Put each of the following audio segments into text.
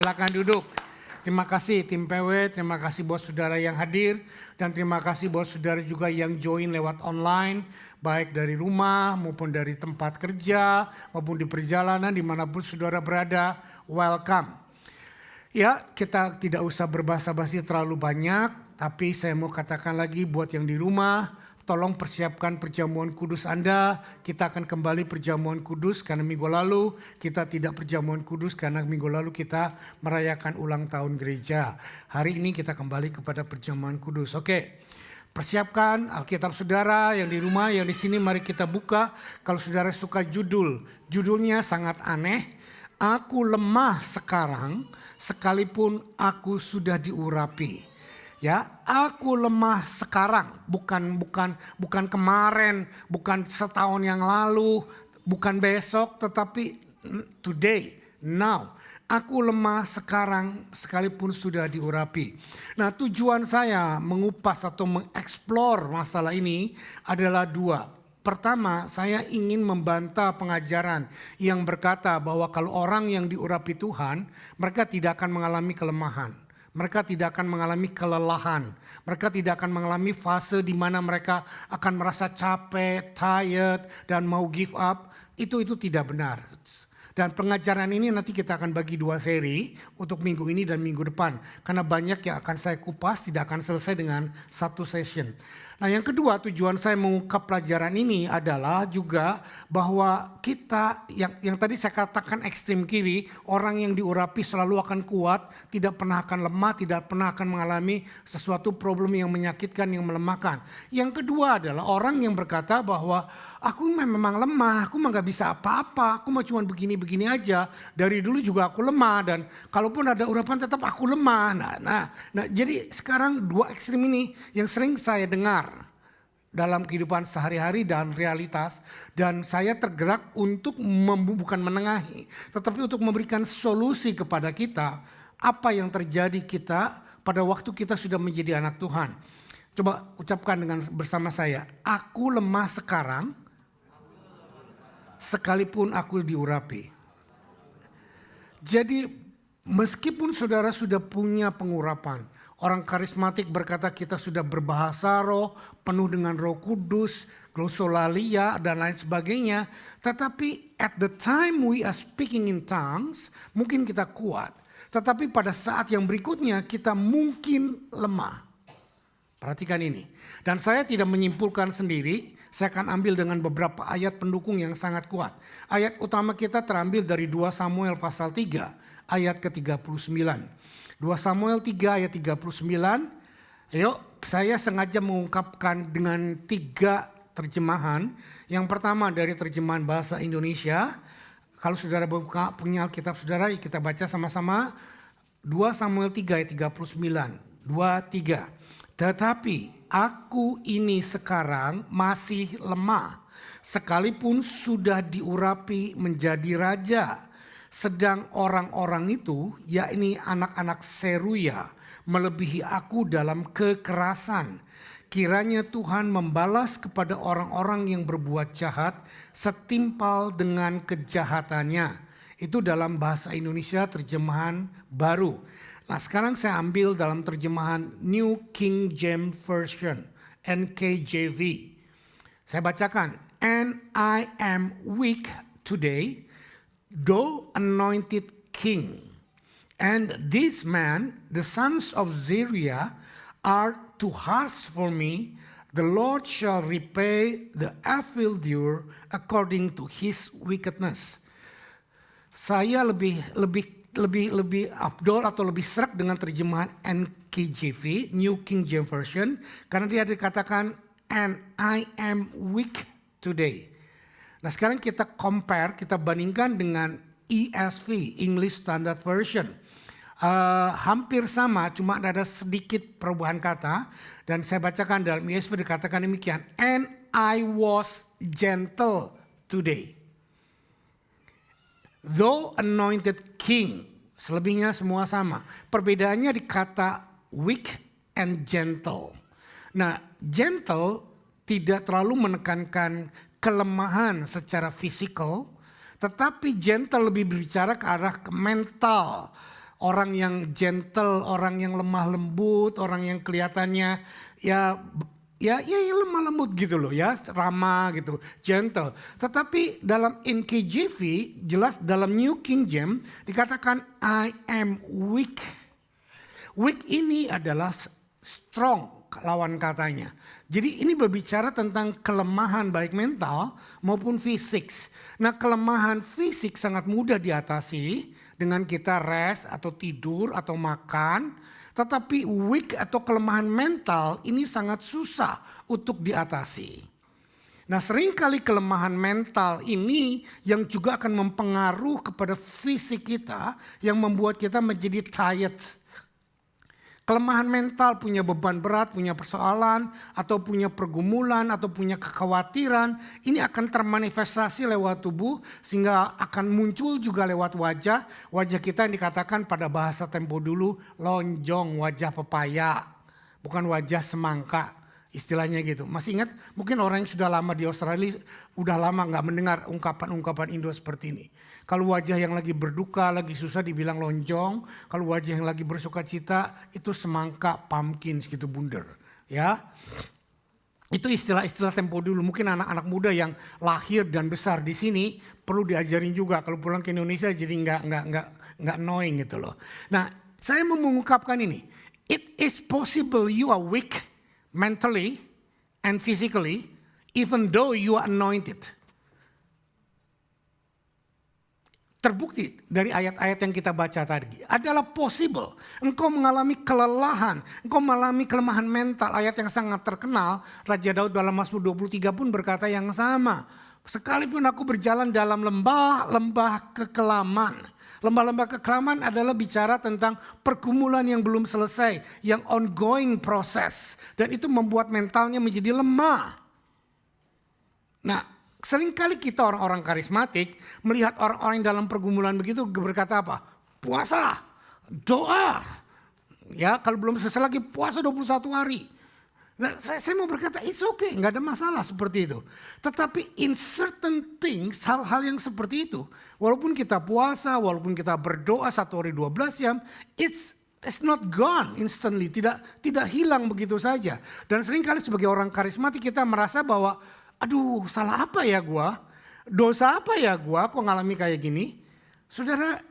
Silakan duduk. Terima kasih tim PW, terima kasih buat saudara yang hadir, dan terima kasih buat saudara juga yang join lewat online, baik dari rumah maupun dari tempat kerja, maupun di perjalanan dimanapun saudara berada, welcome. Ya, kita tidak usah berbahasa-basi terlalu banyak, tapi saya mau katakan lagi buat yang di rumah, tolong persiapkan perjamuan kudus Anda. Kita akan kembali perjamuan kudus karena minggu lalu kita tidak perjamuan kudus karena minggu lalu kita merayakan ulang tahun gereja. Hari ini kita kembali kepada perjamuan kudus. Oke. Persiapkan Alkitab saudara yang di rumah, yang di sini mari kita buka. Kalau saudara suka judulnya sangat aneh. Aku lemah sekarang sekalipun aku sudah diurapi. Ya, aku lemah sekarang, bukan kemarin, bukan setahun yang lalu, bukan besok, tetapi today, now. Aku lemah sekarang sekalipun sudah diurapi. Nah, tujuan saya mengupas atau mengeksplor masalah ini adalah dua. Pertama, saya ingin membantah pengajaran yang berkata bahwa kalau orang yang diurapi Tuhan, mereka tidak akan mengalami kelemahan. Mereka tidak akan mengalami kelelahan. Mereka tidak akan mengalami fase di mana mereka akan merasa capek, tired, dan mau give up. Itu tidak benar. Dan pengajaran ini nanti kita akan bagi dua seri untuk minggu ini dan minggu depan. Karena banyak yang akan saya kupas, tidak akan selesai dengan satu session. Nah, yang kedua, tujuan saya mengungkap pelajaran ini adalah juga bahwa kita yang tadi saya katakan ekstrem kiri, orang yang diurapi selalu akan kuat, tidak pernah akan lemah, tidak pernah akan mengalami sesuatu problem yang menyakitkan, yang melemahkan. Yang kedua adalah orang yang berkata bahwa aku memang lemah, aku mah gak bisa apa-apa, aku mah cuma begini-begini aja. Dari dulu juga aku lemah dan kalaupun ada urapan tetap aku lemah. Nah, jadi sekarang dua ekstrem ini yang sering saya dengar dalam kehidupan sehari-hari dan realitas, dan saya tergerak untuk bukan menengahi, tetapi untuk memberikan solusi kepada kita apa yang terjadi kita pada waktu kita sudah menjadi anak Tuhan. Coba ucapkan bersama saya, aku lemah sekarang sekalipun aku diurapi. Jadi meskipun saudara sudah punya pengurapan, orang karismatik berkata kita sudah berbahasa roh, penuh dengan Roh Kudus, glosolalia dan lain sebagainya. Tetapi at the time we are speaking in tongues, mungkin kita kuat. Tetapi pada saat yang berikutnya kita mungkin lemah. Perhatikan ini. Dan saya tidak menyimpulkan sendiri, saya akan ambil dengan beberapa ayat pendukung yang sangat kuat. Ayat utama kita terambil dari 2 Samuel pasal 3, ayat ke-39. 2 Samuel 3 ayat 39, yuk saya sengaja mengungkapkan dengan 3 terjemahan. Yang pertama dari terjemahan bahasa Indonesia. Kalau saudara punya Alkitab saudara, kita baca sama-sama. 2 Samuel 3 ayat 39, 2-3. Tetapi aku ini sekarang masih lemah, sekalipun sudah diurapi menjadi raja. Sedang orang-orang itu, yakni anak-anak Seruya, melebihi aku dalam kekerasan. Kiranya Tuhan membalas kepada orang-orang yang berbuat jahat setimpal dengan kejahatannya. Itu dalam bahasa Indonesia terjemahan baru. Nah, sekarang saya ambil dalam terjemahan New King James Version, NKJV. Saya bacakan, and I am weak today, though anointed king, and this man, the sons of Zeruiah, are too harsh for me. The Lord shall repay the evildoer according to his wickedness. Saya lebih afdol atau lebih serak dengan terjemahan NKJV, New King James Version, karena dia dikatakan, and I am weak today. Nah, sekarang kita compare, kita bandingkan dengan ESV, English Standard Version. Hampir sama, cuma ada sedikit perubahan kata. Dan saya bacakan dalam ESV dikatakan demikian, and I was gentle today. Though anointed king, selebihnya semua sama. Perbedaannya di kata weak and gentle. Nah, gentle tidak terlalu menekankan kelemahan secara fisikal, tetapi gentle lebih berbicara ke arah mental. orang yang gentle, orang yang lemah lembut, orang yang kelihatannya ya lemah lembut gitu loh ya, ramah gitu, gentle. Tetapi dalam NKJV jelas dalam New King James dikatakan I am weak. Weak ini adalah strong lawan katanya. Jadi ini berbicara tentang kelemahan baik mental maupun fisik. Nah kelemahan fisik sangat mudah diatasi dengan kita rest atau tidur atau makan. Tetapi weak atau kelemahan mental ini sangat susah untuk diatasi. Nah seringkali kelemahan mental ini yang juga akan mempengaruhi kepada fisik kita yang membuat kita menjadi tired. Kelemahan mental punya beban berat, punya persoalan, atau punya pergumulan, atau punya kekhawatiran. Ini akan termanifestasi lewat tubuh sehingga akan muncul juga lewat wajah. Wajah kita yang dikatakan pada bahasa tempo dulu lonjong, wajah pepaya. Bukan wajah semangka. Istilahnya gitu. Masih ingat mungkin orang yang sudah lama di Australia udah lama nggak mendengar ungkapan-ungkapan Indo seperti ini. Kalau wajah yang lagi berduka, lagi susah dibilang lonjong. Kalau wajah yang lagi bersuka cita itu semangka, pumpkin gitu bundar. Ya, itu istilah-istilah tempo dulu. Mungkin anak-anak muda yang lahir dan besar di sini perlu diajarin juga. Kalau pulang ke Indonesia jadi nggak annoying gitu loh. Nah, saya mau mengungkapkan ini. It is possible you are weak mentally and physically, even though you are anointed. Terbukti dari ayat-ayat yang kita baca tadi. Adalah possible. Engkau mengalami kelelahan. Engkau mengalami kelemahan mental. Ayat yang sangat terkenal. Raja Daud dalam Mazmur 23 pun berkata yang sama. Sekalipun aku berjalan dalam lembah kekelaman. Lembah-lembah kekelaman adalah bicara tentang pergumulan yang belum selesai. Yang ongoing proses. Dan itu membuat mentalnya menjadi lemah. Nah, seringkali kita orang-orang karismatik melihat orang-orang yang dalam pergumulan begitu berkata apa? Puasa, doa. Ya, kalau belum selesai lagi puasa 21 hari. Nah, saya mau berkata it's okay, nggak ada masalah seperti itu. Tetapi in certain things, hal-hal yang seperti itu, walaupun kita puasa, walaupun kita berdoa 1 hari 12 jam, it's not gone instantly, tidak hilang begitu saja. Dan seringkali sebagai orang karismatik kita merasa bahwa aduh, salah apa ya gua? Dosa apa ya gua kok ngalami kayak gini? Saudara,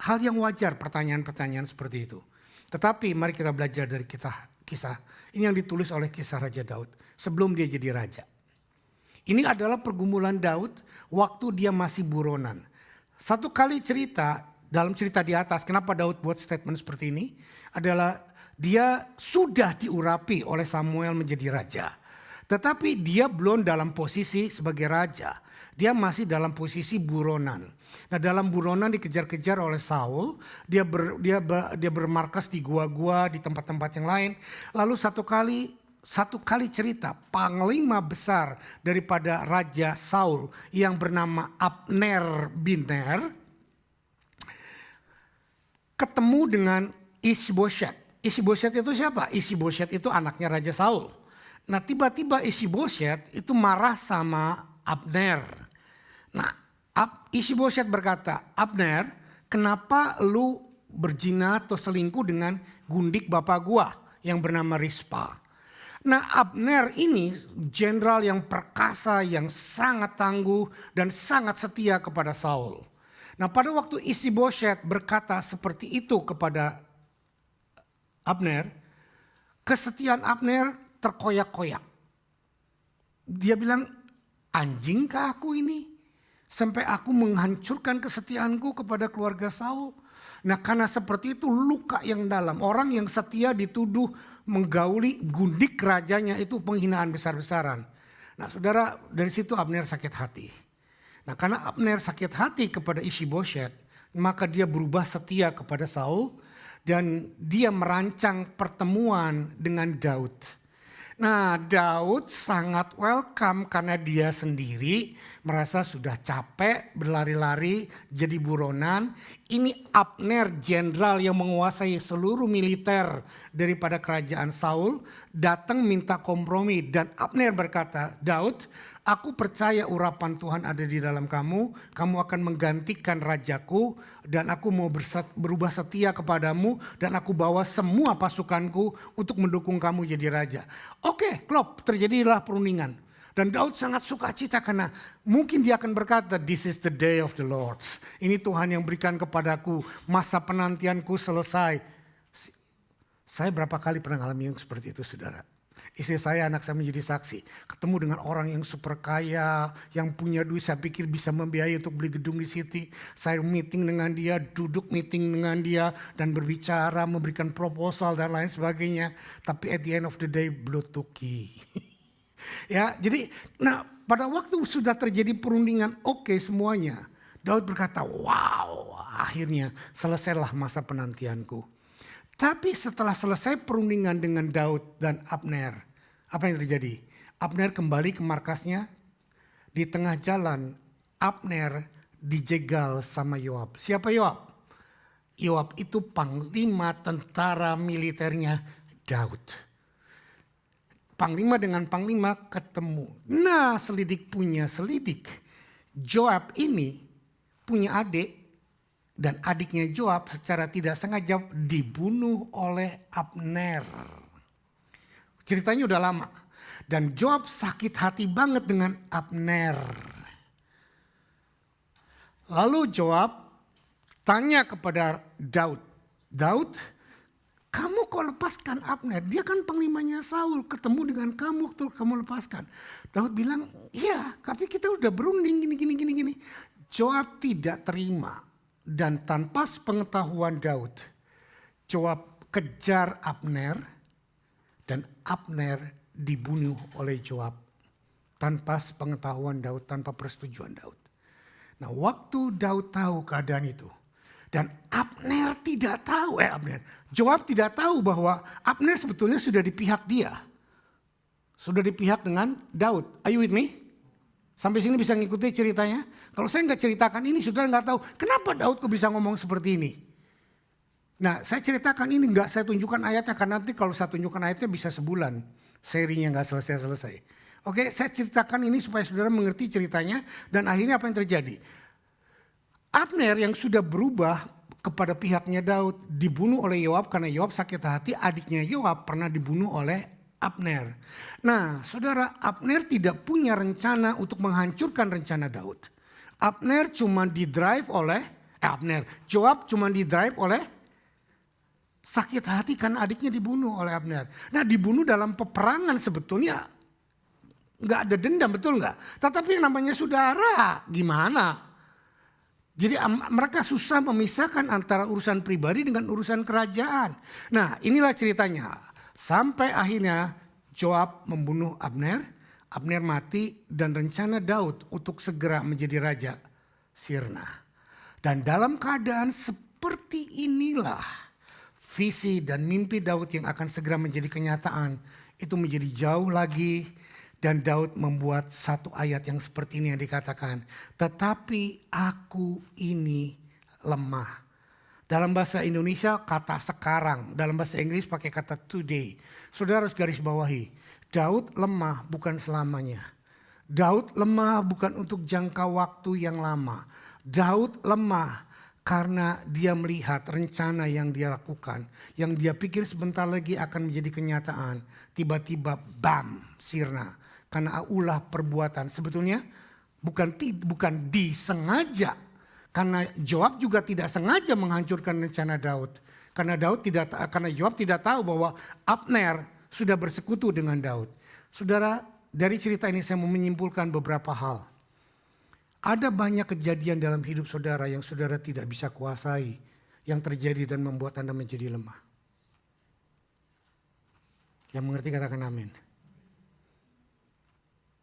hal yang wajar pertanyaan-pertanyaan seperti itu. Tetapi mari kita belajar dari kisah. Ini yang ditulis oleh kisah Raja Daud sebelum dia jadi raja. Ini adalah pergumulan Daud waktu dia masih buronan. Satu kali cerita, dalam cerita di atas, kenapa Daud buat statement seperti ini? Adalah dia sudah diurapi oleh Samuel menjadi raja. Tetapi dia belum dalam posisi sebagai raja. Dia masih dalam posisi buronan. Nah dalam buronan dikejar-kejar oleh Saul. Dia bermarkas di gua-gua, di tempat-tempat yang lain. Lalu satu kali cerita panglima besar daripada Raja Saul yang bernama Abner bin Ner ketemu dengan Isboset. Isboset itu siapa? Isboset itu anaknya Raja Saul. Nah tiba-tiba Isboset itu marah sama Abner. Nah Isboset berkata, Abner kenapa lu berzina atau selingkuh dengan gundik bapak gua yang bernama Rispa. Nah Abner ini jenderal yang perkasa, yang sangat tangguh dan sangat setia kepada Saul. Nah pada waktu Isboset berkata seperti itu kepada Abner, kesetiaan Abner terkoyak-koyak. Dia bilang, anjingkah aku ini? Sampai aku menghancurkan kesetiaanku kepada keluarga Saul. Nah karena seperti itu luka yang dalam. Orang yang setia dituduh menggauli gundik rajanya itu penghinaan besar-besaran. Nah saudara, dari situ Abner sakit hati. Nah karena Abner sakit hati kepada Isboset, maka dia berubah setia kepada Saul. Dan dia merancang pertemuan dengan Daud. Nah Daud sangat welcome karena dia sendiri merasa sudah capek berlari-lari jadi buronan. Ini Abner jenderal yang menguasai seluruh militer daripada kerajaan Saul. datang minta kompromi. Dan Abner berkata, Daud, aku percaya urapan Tuhan ada di dalam kamu. Kamu akan menggantikan rajaku dan aku mau berubah setia kepadamu. Dan aku bawa semua pasukanku untuk mendukung kamu jadi raja. Oke, klop, terjadilah perundingan. Dan Daud sangat sukacita karena mungkin dia akan berkata, this is the day of the Lord. Ini Tuhan yang berikan kepadaku, masa penantianku selesai. Saya berapa kali pernah mengalami yang seperti itu, saudara. Istri saya, anak saya menjadi saksi. Ketemu dengan orang yang super kaya, yang punya duit, saya pikir bisa membiayai untuk beli gedung di City. Saya meeting dengan dia, duduk meeting dengan dia, dan berbicara, memberikan proposal dan lain sebagainya. Tapi at the end of the day, blow to key. Ya, jadi pada waktu sudah terjadi perundingan oke semuanya. Daud berkata, wow, akhirnya selesailah masa penantianku. Tapi setelah selesai perundingan dengan Daud dan Abner, apa yang terjadi? Abner kembali ke markasnya. Di tengah jalan, Abner dijegal sama Yoab. Siapa Yoab? Yoab itu panglima tentara militernya Daud. Panglima dengan panglima ketemu. Nah, selidik punya selidik. Joab ini punya adik. Dan adiknya Joab secara tidak sengaja dibunuh oleh Abner. Ceritanya udah lama. Dan Joab sakit hati banget dengan Abner. Lalu Joab tanya kepada Daud. Daud, kamu kok lepaskan Abner? Dia kan panglimanya Saul, ketemu dengan kamu, tuh kamu lepaskan. Daud bilang, iya, tapi kita udah berunding gini. Joab tidak terima. Dan tanpa pengetahuan Daud, Joab kejar Abner dan Abner dibunuh oleh Joab. Tanpa pengetahuan Daud, tanpa persetujuan Daud. Nah, waktu Daud tahu keadaan itu, dan Abner tidak tahu, Joab tidak tahu bahwa Abner sebetulnya sudah di pihak dia. Sudah di pihak dengan Daud. Are you with me? Sampai sini bisa ngikuti ceritanya? Kalau saya nggak ceritakan ini, saudara nggak tahu kenapa Daud kok bisa ngomong seperti ini. Nah, saya ceritakan ini nggak saya tunjukkan ayatnya, karena nanti kalau saya tunjukkan ayatnya bisa sebulan. Serinya nggak selesai-selesai. Oke, saya ceritakan ini supaya saudara mengerti ceritanya dan akhirnya apa yang terjadi. Abner yang sudah berubah kepada pihaknya Daud dibunuh oleh Yoab karena Yoab sakit hati, adiknya Yoab pernah dibunuh oleh Abner. Nah, saudara, Abner tidak punya rencana untuk menghancurkan rencana Daud. Abner cuma didrive oleh Joab cuma didrive oleh sakit hati karena adiknya dibunuh oleh Abner. Nah, dibunuh dalam peperangan sebetulnya nggak ada dendam, betul nggak? Tetapi yang namanya saudara, gimana? Jadi mereka susah memisahkan antara urusan pribadi dengan urusan kerajaan. Nah, inilah ceritanya. Sampai akhirnya Joab membunuh Abner. Abner mati dan rencana Daud untuk segera menjadi raja sirna. Dan dalam keadaan seperti inilah visi dan mimpi Daud yang akan segera menjadi kenyataan itu menjadi jauh lagi. Dan Daud membuat satu ayat yang seperti ini yang dikatakan, tetapi aku ini lemah. Dalam bahasa Indonesia kata sekarang, dalam bahasa Inggris pakai kata today. Saudara harus garis bawahi, Daud lemah bukan selamanya. Daud lemah bukan untuk jangka waktu yang lama. Daud lemah karena dia melihat rencana yang dia lakukan, yang dia pikir sebentar lagi akan menjadi kenyataan. Tiba-tiba bam, sirna. Karena ulah perbuatan. Sebetulnya bukan disengaja. Karena Joab juga tidak sengaja menghancurkan rencana Daud. Karena Joab tidak tahu bahwa Abner sudah bersekutu dengan Daud. Saudara, dari cerita ini saya mau menyimpulkan beberapa hal. Ada banyak kejadian dalam hidup saudara yang saudara tidak bisa kuasai, yang terjadi dan membuat Anda menjadi lemah. Yang mengerti katakan amin.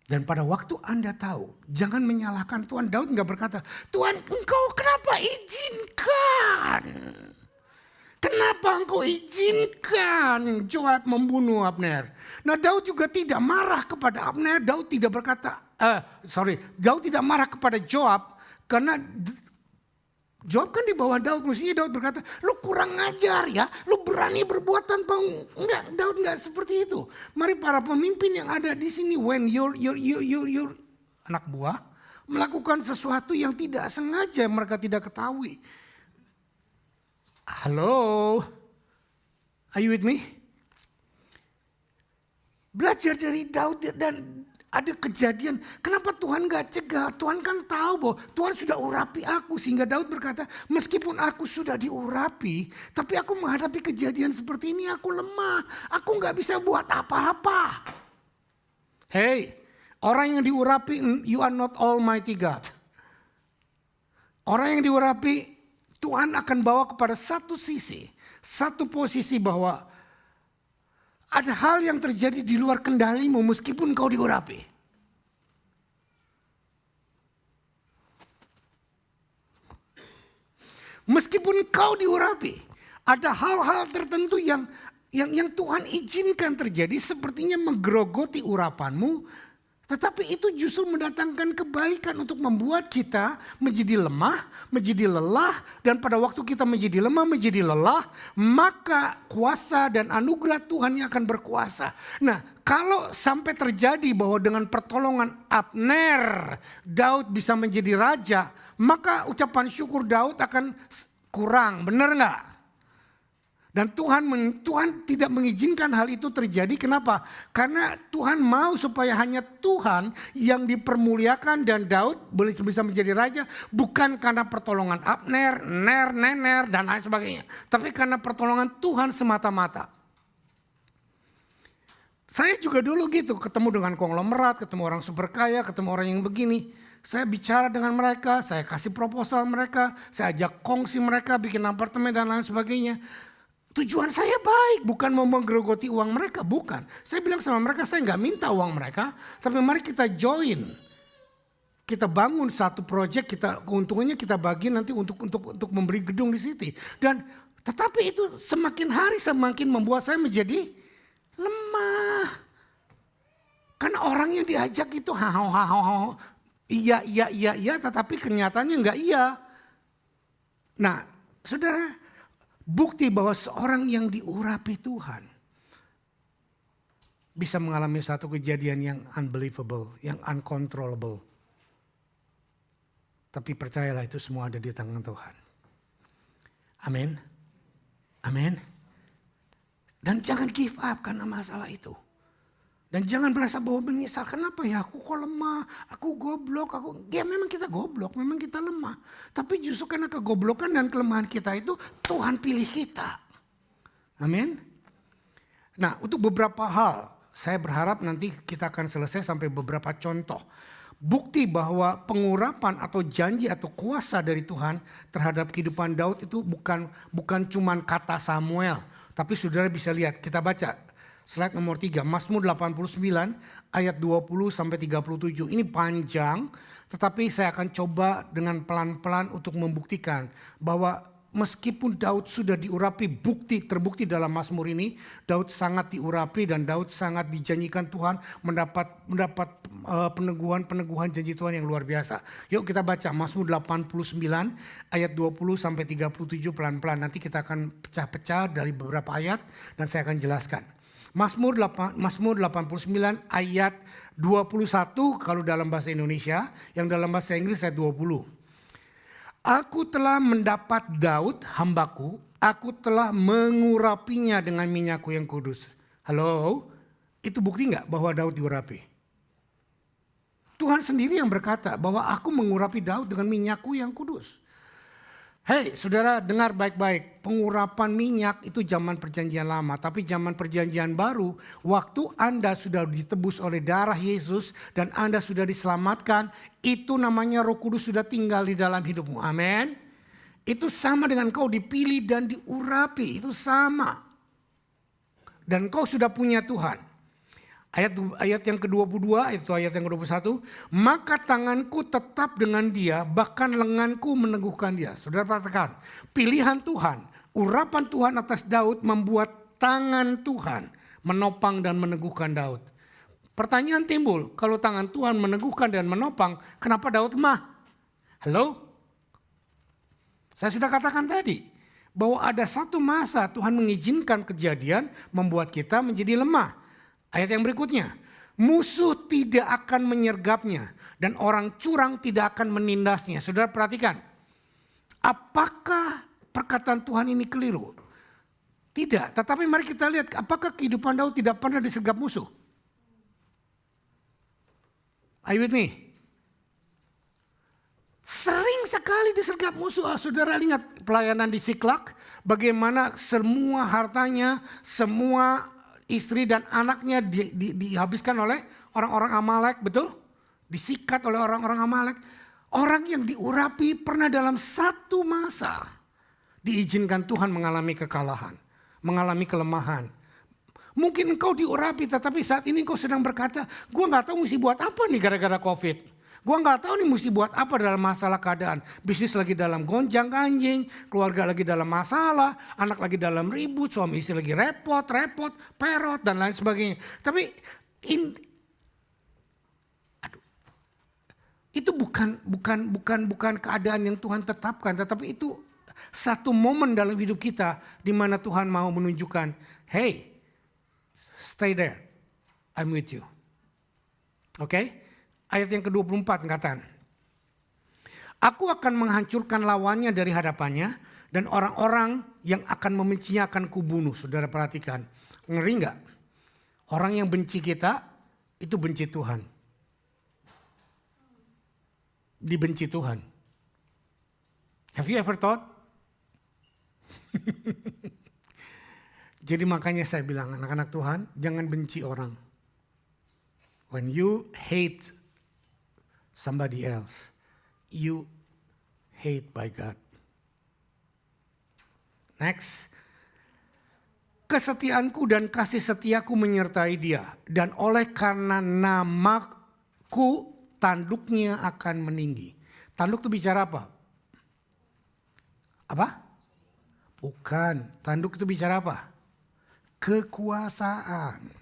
Dan pada waktu Anda tahu, jangan menyalahkan Tuhan. Daud nggak berkata, Tuhan engkau kenapa izinkan? Kenapa engkau izinkan Joab membunuh Abner? Nah, Daud juga tidak marah kepada Abner. Daud tidak berkata, Daud tidak marah kepada Joab karena Joab kan di bawah Daud, mestinya Daud berkata, lu kurang ngajar ya, lu berani berbuat tanpa, enggak, Daud enggak seperti itu. Mari para pemimpin yang ada di sini, when your anak buah melakukan sesuatu yang tidak sengaja mereka tidak ketahui. Halo, are you with me? Belajar dari Daud dan ada kejadian, kenapa Tuhan gak cegah? Tuhan kan tahu bahwa Tuhan sudah urapi aku. Sehingga Daud berkata, meskipun aku sudah diurapi, tapi aku menghadapi kejadian seperti ini, aku lemah. Aku gak bisa buat apa-apa. Hey, orang yang diurapi, you are not almighty God. Orang yang diurapi, Tuhan akan bawa kepada satu sisi, satu posisi bahwa ada hal yang terjadi di luar kendalimu meskipun kau diurapi. Meskipun kau diurapi, ada hal-hal tertentu yang Tuhan izinkan terjadi sepertinya menggerogoti urapanmu. Tetapi itu justru mendatangkan kebaikan untuk membuat kita menjadi lemah, menjadi lelah. Dan pada waktu kita menjadi lemah, menjadi lelah, maka kuasa dan anugerah Tuhan yang akan berkuasa. Nah, kalau sampai terjadi bahwa dengan pertolongan Abner, Daud bisa menjadi raja, maka ucapan syukur Daud akan kurang, benar nggak? Dan Tuhan tidak mengizinkan hal itu terjadi. Kenapa? Karena Tuhan mau supaya hanya Tuhan yang dipermuliakan dan Daud bisa menjadi raja. Bukan karena pertolongan Abner, Nener, dan lain sebagainya. Tapi karena pertolongan Tuhan semata-mata. Saya juga dulu gitu, ketemu dengan konglomerat, ketemu orang super kaya, ketemu orang yang begini. Saya bicara dengan mereka, saya kasih proposal mereka, saya ajak kongsi mereka, bikin apartemen dan lain sebagainya. Tujuan saya baik, bukan mau menggerogoti uang mereka, bukan. Saya bilang sama mereka, saya nggak minta uang mereka, tapi mari kita join. Kita bangun satu proyek, keuntungannya kita bagi nanti untuk membeli gedung di situ. Dan tetapi itu semakin hari semakin membuat saya menjadi lemah. Karena orang yang diajak itu iya, tetapi kenyataannya nggak iya. Nah, saudara, bukti bahwa seorang yang diurapi Tuhan bisa mengalami satu kejadian yang unbelievable, yang uncontrollable. Tapi percayalah itu semua ada di tangan Tuhan. Amin. Amin. Dan jangan give up karena masalah itu. Dan jangan merasa bahwa menyesal, kenapa ya aku kok lemah, aku goblok, ya memang kita goblok, memang kita lemah. Tapi justru karena kegoblokan dan kelemahan kita itu Tuhan pilih kita. Amin. Nah, untuk beberapa hal saya berharap nanti kita akan selesai sampai beberapa contoh. Bukti bahwa pengurapan atau janji atau kuasa dari Tuhan terhadap kehidupan Daud itu bukan cuman kata Samuel. Tapi saudara bisa lihat, kita baca. Slide nomor 3, Mazmur 89 ayat 20 sampai 37. Ini panjang, tetapi saya akan coba dengan pelan-pelan untuk membuktikan bahwa meskipun Daud sudah diurapi, terbukti dalam Mazmur ini, Daud sangat diurapi dan Daud sangat dijanjikan Tuhan mendapat peneguhan janji Tuhan yang luar biasa. Yuk kita baca Mazmur 89 ayat 20 sampai 37 pelan-pelan. Nanti kita akan pecah-pecah dari beberapa ayat dan saya akan jelaskan. Mazmur 89 ayat 21 kalau dalam bahasa Indonesia, yang dalam bahasa Inggris ayat 20. Aku telah mendapat Daud hambaku, aku telah mengurapinya dengan minyakku yang kudus. Halo, itu bukti nggak bahwa Daud diurapi? Tuhan sendiri yang berkata bahwa aku mengurapi Daud dengan minyakku yang kudus. Hei saudara, dengar baik-baik, pengurapan minyak itu zaman perjanjian lama. Tapi zaman perjanjian baru, waktu Anda sudah ditebus oleh darah Yesus dan Anda sudah diselamatkan, itu namanya Roh Kudus sudah tinggal di dalam hidupmu. Amin. Itu sama dengan kau dipilih dan diurapi, itu sama. Dan kau sudah punya Tuhan. Ayat yang ke-22, itu ayat yang ke-21. Maka tanganku tetap dengan dia, bahkan lenganku meneguhkan dia. Saudara perhatikan, pilihan Tuhan, urapan Tuhan atas Daud membuat tangan Tuhan menopang dan meneguhkan Daud. Pertanyaan timbul, kalau tangan Tuhan meneguhkan dan menopang, kenapa Daud lemah? Halo? Saya sudah katakan tadi bahwa ada satu masa Tuhan mengizinkan kejadian membuat kita menjadi lemah. Ayat yang berikutnya, musuh tidak akan menyergapnya dan orang curang tidak akan menindasnya. Saudara perhatikan, apakah perkataan Tuhan ini keliru? Tidak, tetapi mari kita lihat apakah kehidupan Daud tidak pernah disergap musuh? Are you with me? Sering sekali disergap musuh. Saudara ingat pelayanan di Siklak, bagaimana semua hartanya, semua istri dan anaknya dihabiskan oleh orang-orang Amalek, betul? Disikat oleh orang-orang Amalek. Orang yang diurapi pernah dalam satu masa diizinkan Tuhan mengalami kekalahan, mengalami kelemahan. Mungkin engkau diurapi, tetapi saat ini engkau sedang berkata, gue gak tahu mesti buat apa nih gara-gara COVID. Gue gak tahu nih mesti buat apa dalam masalah keadaan. Bisnis lagi dalam gonjang ganjing, keluarga lagi dalam masalah, anak lagi dalam ribut, suami istri lagi repot, perot dan lain sebagainya. Tapi itu bukan keadaan yang Tuhan tetapkan, tetapi itu satu momen dalam hidup kita di mana Tuhan mau menunjukkan, hey, stay there, I'm with you. Oke? Ayat yang ke-24 katakan, aku akan menghancurkan lawannya dari hadapannya dan orang-orang yang akan membencinya akan kubunuh. Saudara perhatikan, ngeri gak? Orang yang benci kita itu benci Tuhan. Dibenci Tuhan. Have you ever thought? Jadi makanya saya bilang anak-anak Tuhan, jangan benci orang. When you hate somebody else, you hate by God. Next. Kesetiaanku dan kasih setiaku menyertai dia. Dan oleh karena namaku, tanduknya akan meninggi. Tanduk itu bicara apa? Apa? Bukan. Tanduk itu bicara apa? Kekuasaan.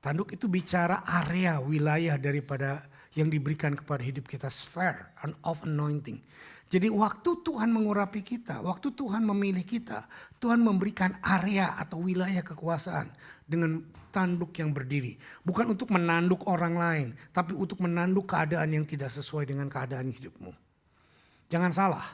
Tanduk itu bicara area, wilayah daripada yang diberikan kepada hidup kita. Sphere of anointing. Jadi waktu Tuhan mengurapi kita, waktu Tuhan memilih kita, Tuhan memberikan area atau wilayah kekuasaan dengan tanduk yang berdiri. Bukan untuk menanduk orang lain, tapi untuk menanduk keadaan yang tidak sesuai dengan keadaan hidupmu. Jangan salah.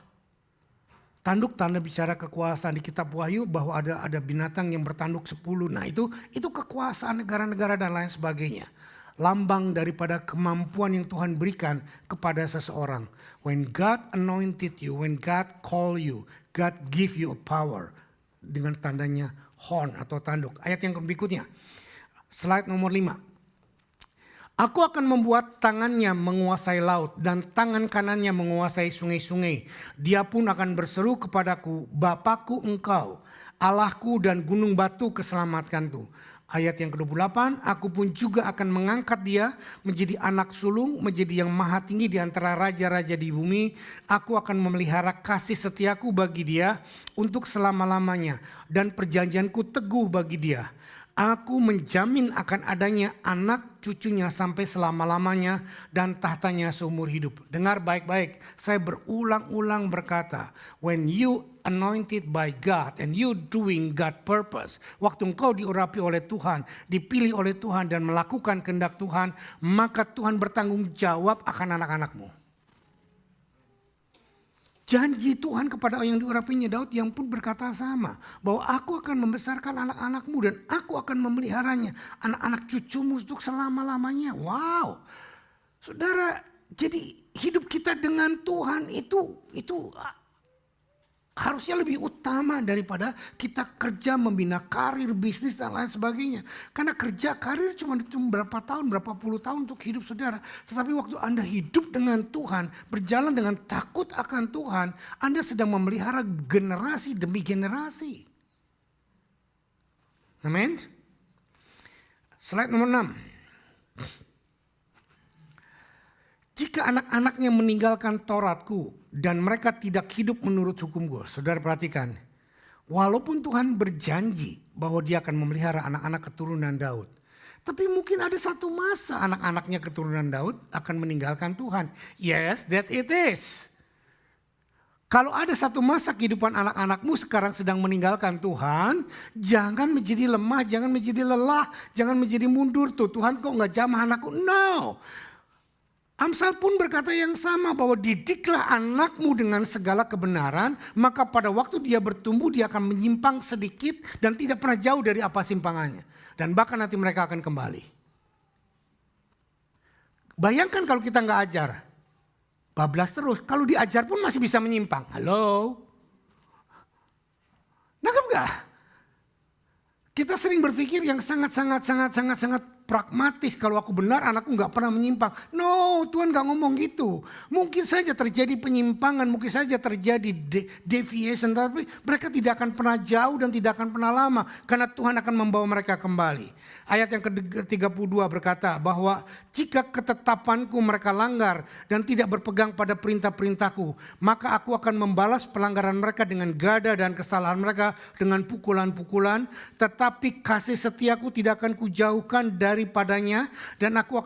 Tanduk tanda bicara kekuasaan. Di kitab Wahyu bahwa ada binatang yang bertanduk 10. Nah itu kekuasaan negara-negara dan lain sebagainya. Lambang daripada kemampuan yang Tuhan berikan kepada seseorang. When God anointed you, when God call you, God give you a power. Dengan tandanya horn atau tanduk. Ayat yang berikutnya. Slide nomor 5. Aku akan membuat tangannya menguasai laut dan tangan kanannya menguasai sungai-sungai. Dia pun akan berseru kepadaku, Bapakku engkau, Allahku dan gunung batu keselamatkanku. Ayat yang ke-28, aku pun juga akan mengangkat dia menjadi anak sulung, menjadi yang maha tinggi di antara raja-raja di bumi. Aku akan memelihara kasih setiaku bagi dia untuk selama-lamanya dan perjanjianku teguh bagi dia. Aku menjamin akan adanya anak cucunya sampai selama-lamanya dan tahtanya seumur hidup. Dengar baik-baik, saya berulang-ulang berkata, when you anointed by God and you doing God purpose. Waktu engkau diurapi oleh Tuhan, dipilih oleh Tuhan dan melakukan kehendak Tuhan, maka Tuhan bertanggung jawab akan anak-anakmu. Janji Tuhan kepada yang diurapinya Daud yang pun berkata sama. Bahwa aku akan membesarkan anak-anakmu dan aku akan memeliharanya. Anak-anak cucumu untuk selama-lamanya. Wow. Saudara, jadi hidup kita dengan Tuhan itu harusnya lebih utama daripada kita kerja membina karir, bisnis dan lain sebagainya. Karena kerja karir cuma berapa tahun, berapa puluh tahun untuk hidup saudara. Tetapi waktu Anda hidup dengan Tuhan, berjalan dengan takut akan Tuhan, Anda sedang memelihara generasi demi generasi. Amin. Slide nomor 6. Jika anak-anaknya meninggalkan Tauratku dan mereka tidak hidup menurut hukumku. Saudara perhatikan. Walaupun Tuhan berjanji bahwa dia akan memelihara anak-anak keturunan Daud. Tapi mungkin ada satu masa anak-anaknya keturunan Daud akan meninggalkan Tuhan. Yes, that it is. Kalau ada satu masa kehidupan anak-anakmu sekarang sedang meninggalkan Tuhan, jangan menjadi lemah, jangan menjadi lelah, jangan menjadi mundur. Tuh Tuhan kok gak jamah anakku? No. Amsal pun berkata yang sama bahwa didiklah anakmu dengan segala kebenaran, maka pada waktu dia bertumbuh dia akan menyimpang sedikit dan tidak pernah jauh dari apa simpangannya. Dan bahkan nanti mereka akan kembali. Bayangkan kalau kita gak ajar. Bablas terus, kalau diajar pun masih bisa menyimpang. Halo? Nangkep gak? Kita sering berpikir yang sangat pragmatis. Kalau aku benar anakku gak pernah menyimpang. No, Tuhan gak ngomong gitu. Mungkin saja terjadi penyimpangan, mungkin saja terjadi deviation. Tapi mereka tidak akan pernah jauh dan tidak akan pernah lama. Karena Tuhan akan membawa mereka kembali. Ayat yang ke-32 berkata bahwa jika ketetapanku mereka langgar dan tidak berpegang pada perintah-perintahku, maka aku akan membalas pelanggaran mereka dengan gada dan kesalahan mereka dengan pukulan-pukulan. Tetapi kasih setiaku tidak akan kujauhkan daripadanya dan aku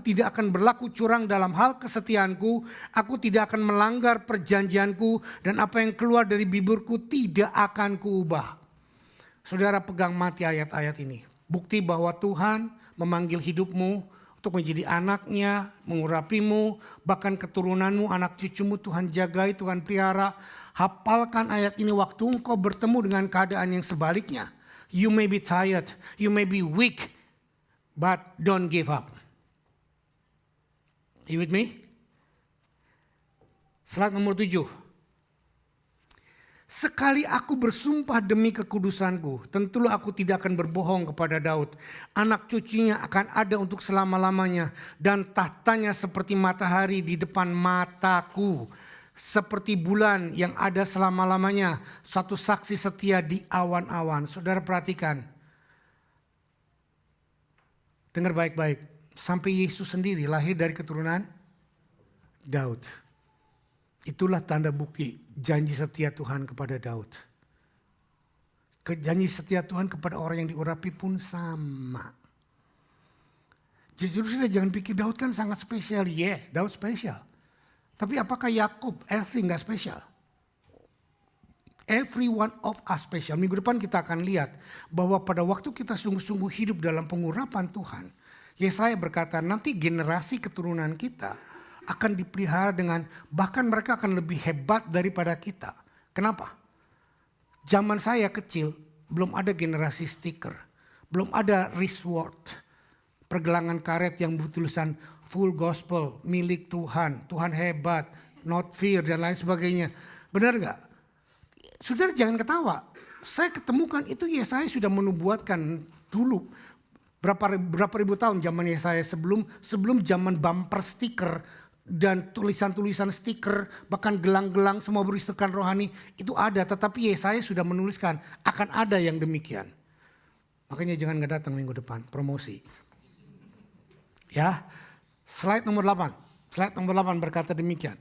tidak akan berlaku curang dalam hal kesetiaanku. Aku tidak akan melanggar perjanjianku dan apa yang keluar dari bibirku tidak akan kuubah. Saudara pegang mati ayat-ayat ini. Bukti bahwa Tuhan memanggil hidupmu untuk menjadi anaknya, mengurapimu, bahkan keturunanmu, anak cucumu Tuhan jagai, Tuhan pelihara. Hafalkan ayat ini waktu engkau bertemu dengan keadaan yang sebaliknya. You may be tired, you may be weak, but don't give up. You with me? Slide nomor 7. Sekali aku bersumpah demi kekudusanku, tentulah aku tidak akan berbohong kepada Daud. Anak cucunya akan ada untuk selama-lamanya dan tahtanya seperti matahari di depan mataku. Seperti bulan yang ada selama-lamanya, suatu saksi setia di awan-awan. Saudara perhatikan, dengar baik-baik, sampai Yesus sendiri lahir dari keturunan Daud. Itulah tanda bukti janji setia Tuhan kepada Daud. Janji setia Tuhan kepada orang yang diurapi pun sama. Jadi sudah jangan pikir Daud kan sangat spesial. Daud spesial. Tapi apakah Yakub nggak spesial? Every one of us special. Minggu depan kita akan lihat bahwa pada waktu kita sungguh-sungguh hidup dalam pengurapan Tuhan, Yesaya berkata nanti generasi keturunan kita akan dipelihara dengan bahkan mereka akan lebih hebat daripada kita. Kenapa? Zaman saya kecil belum ada generasi stiker, belum ada wristwatch, pergelangan karet yang bertulisan full gospel, milik Tuhan, Tuhan hebat, not fear dan lain sebagainya. Benar gak? Saudara jangan ketawa. Saya ketemukan itu Yesaya sudah menubuatkan dulu. Berapa ribu tahun zaman Yesaya sebelum zaman bumper stiker dan tulisan-tulisan stiker, bahkan gelang-gelang semua berisikan rohani itu ada. Tetapi Yesaya sudah menuliskan akan ada yang demikian. Makanya jangan gak datang minggu depan, promosi. Ya, slide nomor 8. Slide nomor 8 berkata demikian.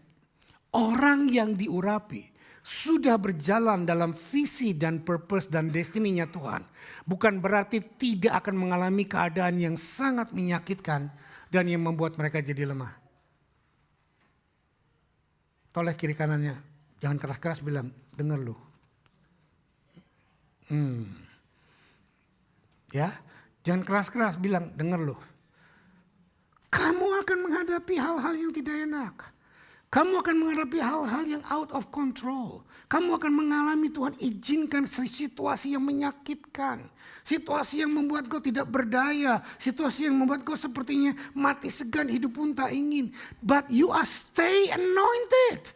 Orang yang diurapi sudah berjalan dalam visi dan purpose dan destininya Tuhan. Bukan berarti tidak akan mengalami keadaan yang sangat menyakitkan dan yang membuat mereka jadi lemah. Toleh kiri kanannya, jangan keras-keras bilang, dengar lu. Ya, jangan keras-keras bilang, dengar lu. Kamu akan menghadapi hal-hal yang tidak enak. Kamu akan menghadapi hal-hal yang out of control. Kamu akan mengalami Tuhan izinkan situasi yang menyakitkan. Situasi yang membuat kau tidak berdaya. Situasi yang membuat kau sepertinya mati segan, hidup pun tak ingin. But you are stay anointed.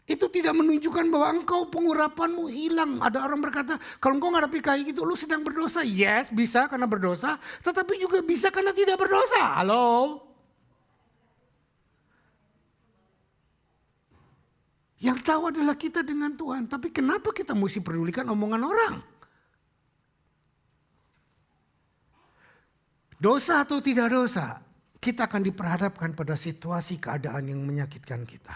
Itu tidak menunjukkan bahwa engkau pengurapanmu hilang. Ada orang berkata, kalau engkau menghadapi kayak gitu, lu sedang berdosa. Yes, bisa karena berdosa. Tetapi juga bisa karena tidak berdosa. Halo? Yang tahu adalah kita dengan Tuhan. Tapi kenapa kita mesti pedulikan omongan orang? Dosa atau tidak dosa, kita akan diperhadapkan pada situasi keadaan yang menyakitkan kita.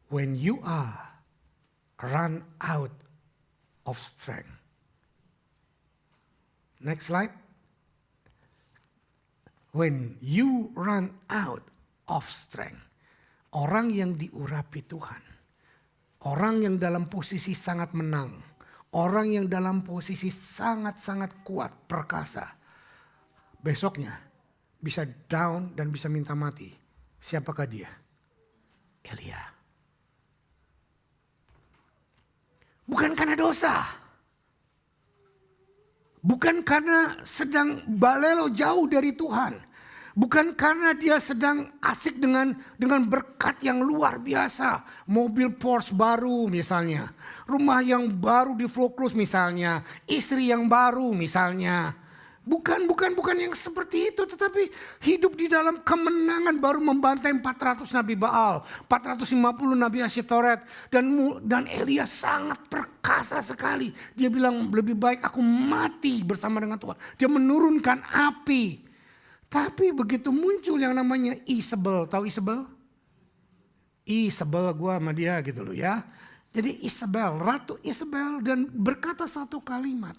When you are run out of strength. Next slide. When you run out of strength. Orang yang diurapi Tuhan. Orang yang dalam posisi sangat menang. Orang yang dalam posisi sangat-sangat kuat, perkasa. Besoknya bisa down dan bisa minta mati. Siapakah dia? Elia. Bukan karena dosa. Bukan karena sedang balelo jauh dari Tuhan. Bukan karena dia sedang asik dengan berkat yang luar biasa. Mobil Porsche baru misalnya. Rumah yang baru di Vaucluse misalnya. Istri yang baru misalnya. Bukan yang seperti itu. Tetapi hidup di dalam kemenangan baru membantai 400 Nabi Baal. 450 Nabi Asyitoret. Dan Elia sangat perkasa sekali. Dia bilang lebih baik aku mati bersama dengan Tuhan. Dia menurunkan api. Tapi begitu muncul yang namanya Isabel. Tahu Isabel? Isabel gue sama dia gitu loh ya. Jadi Isabel, Ratu Isabel dan berkata satu kalimat.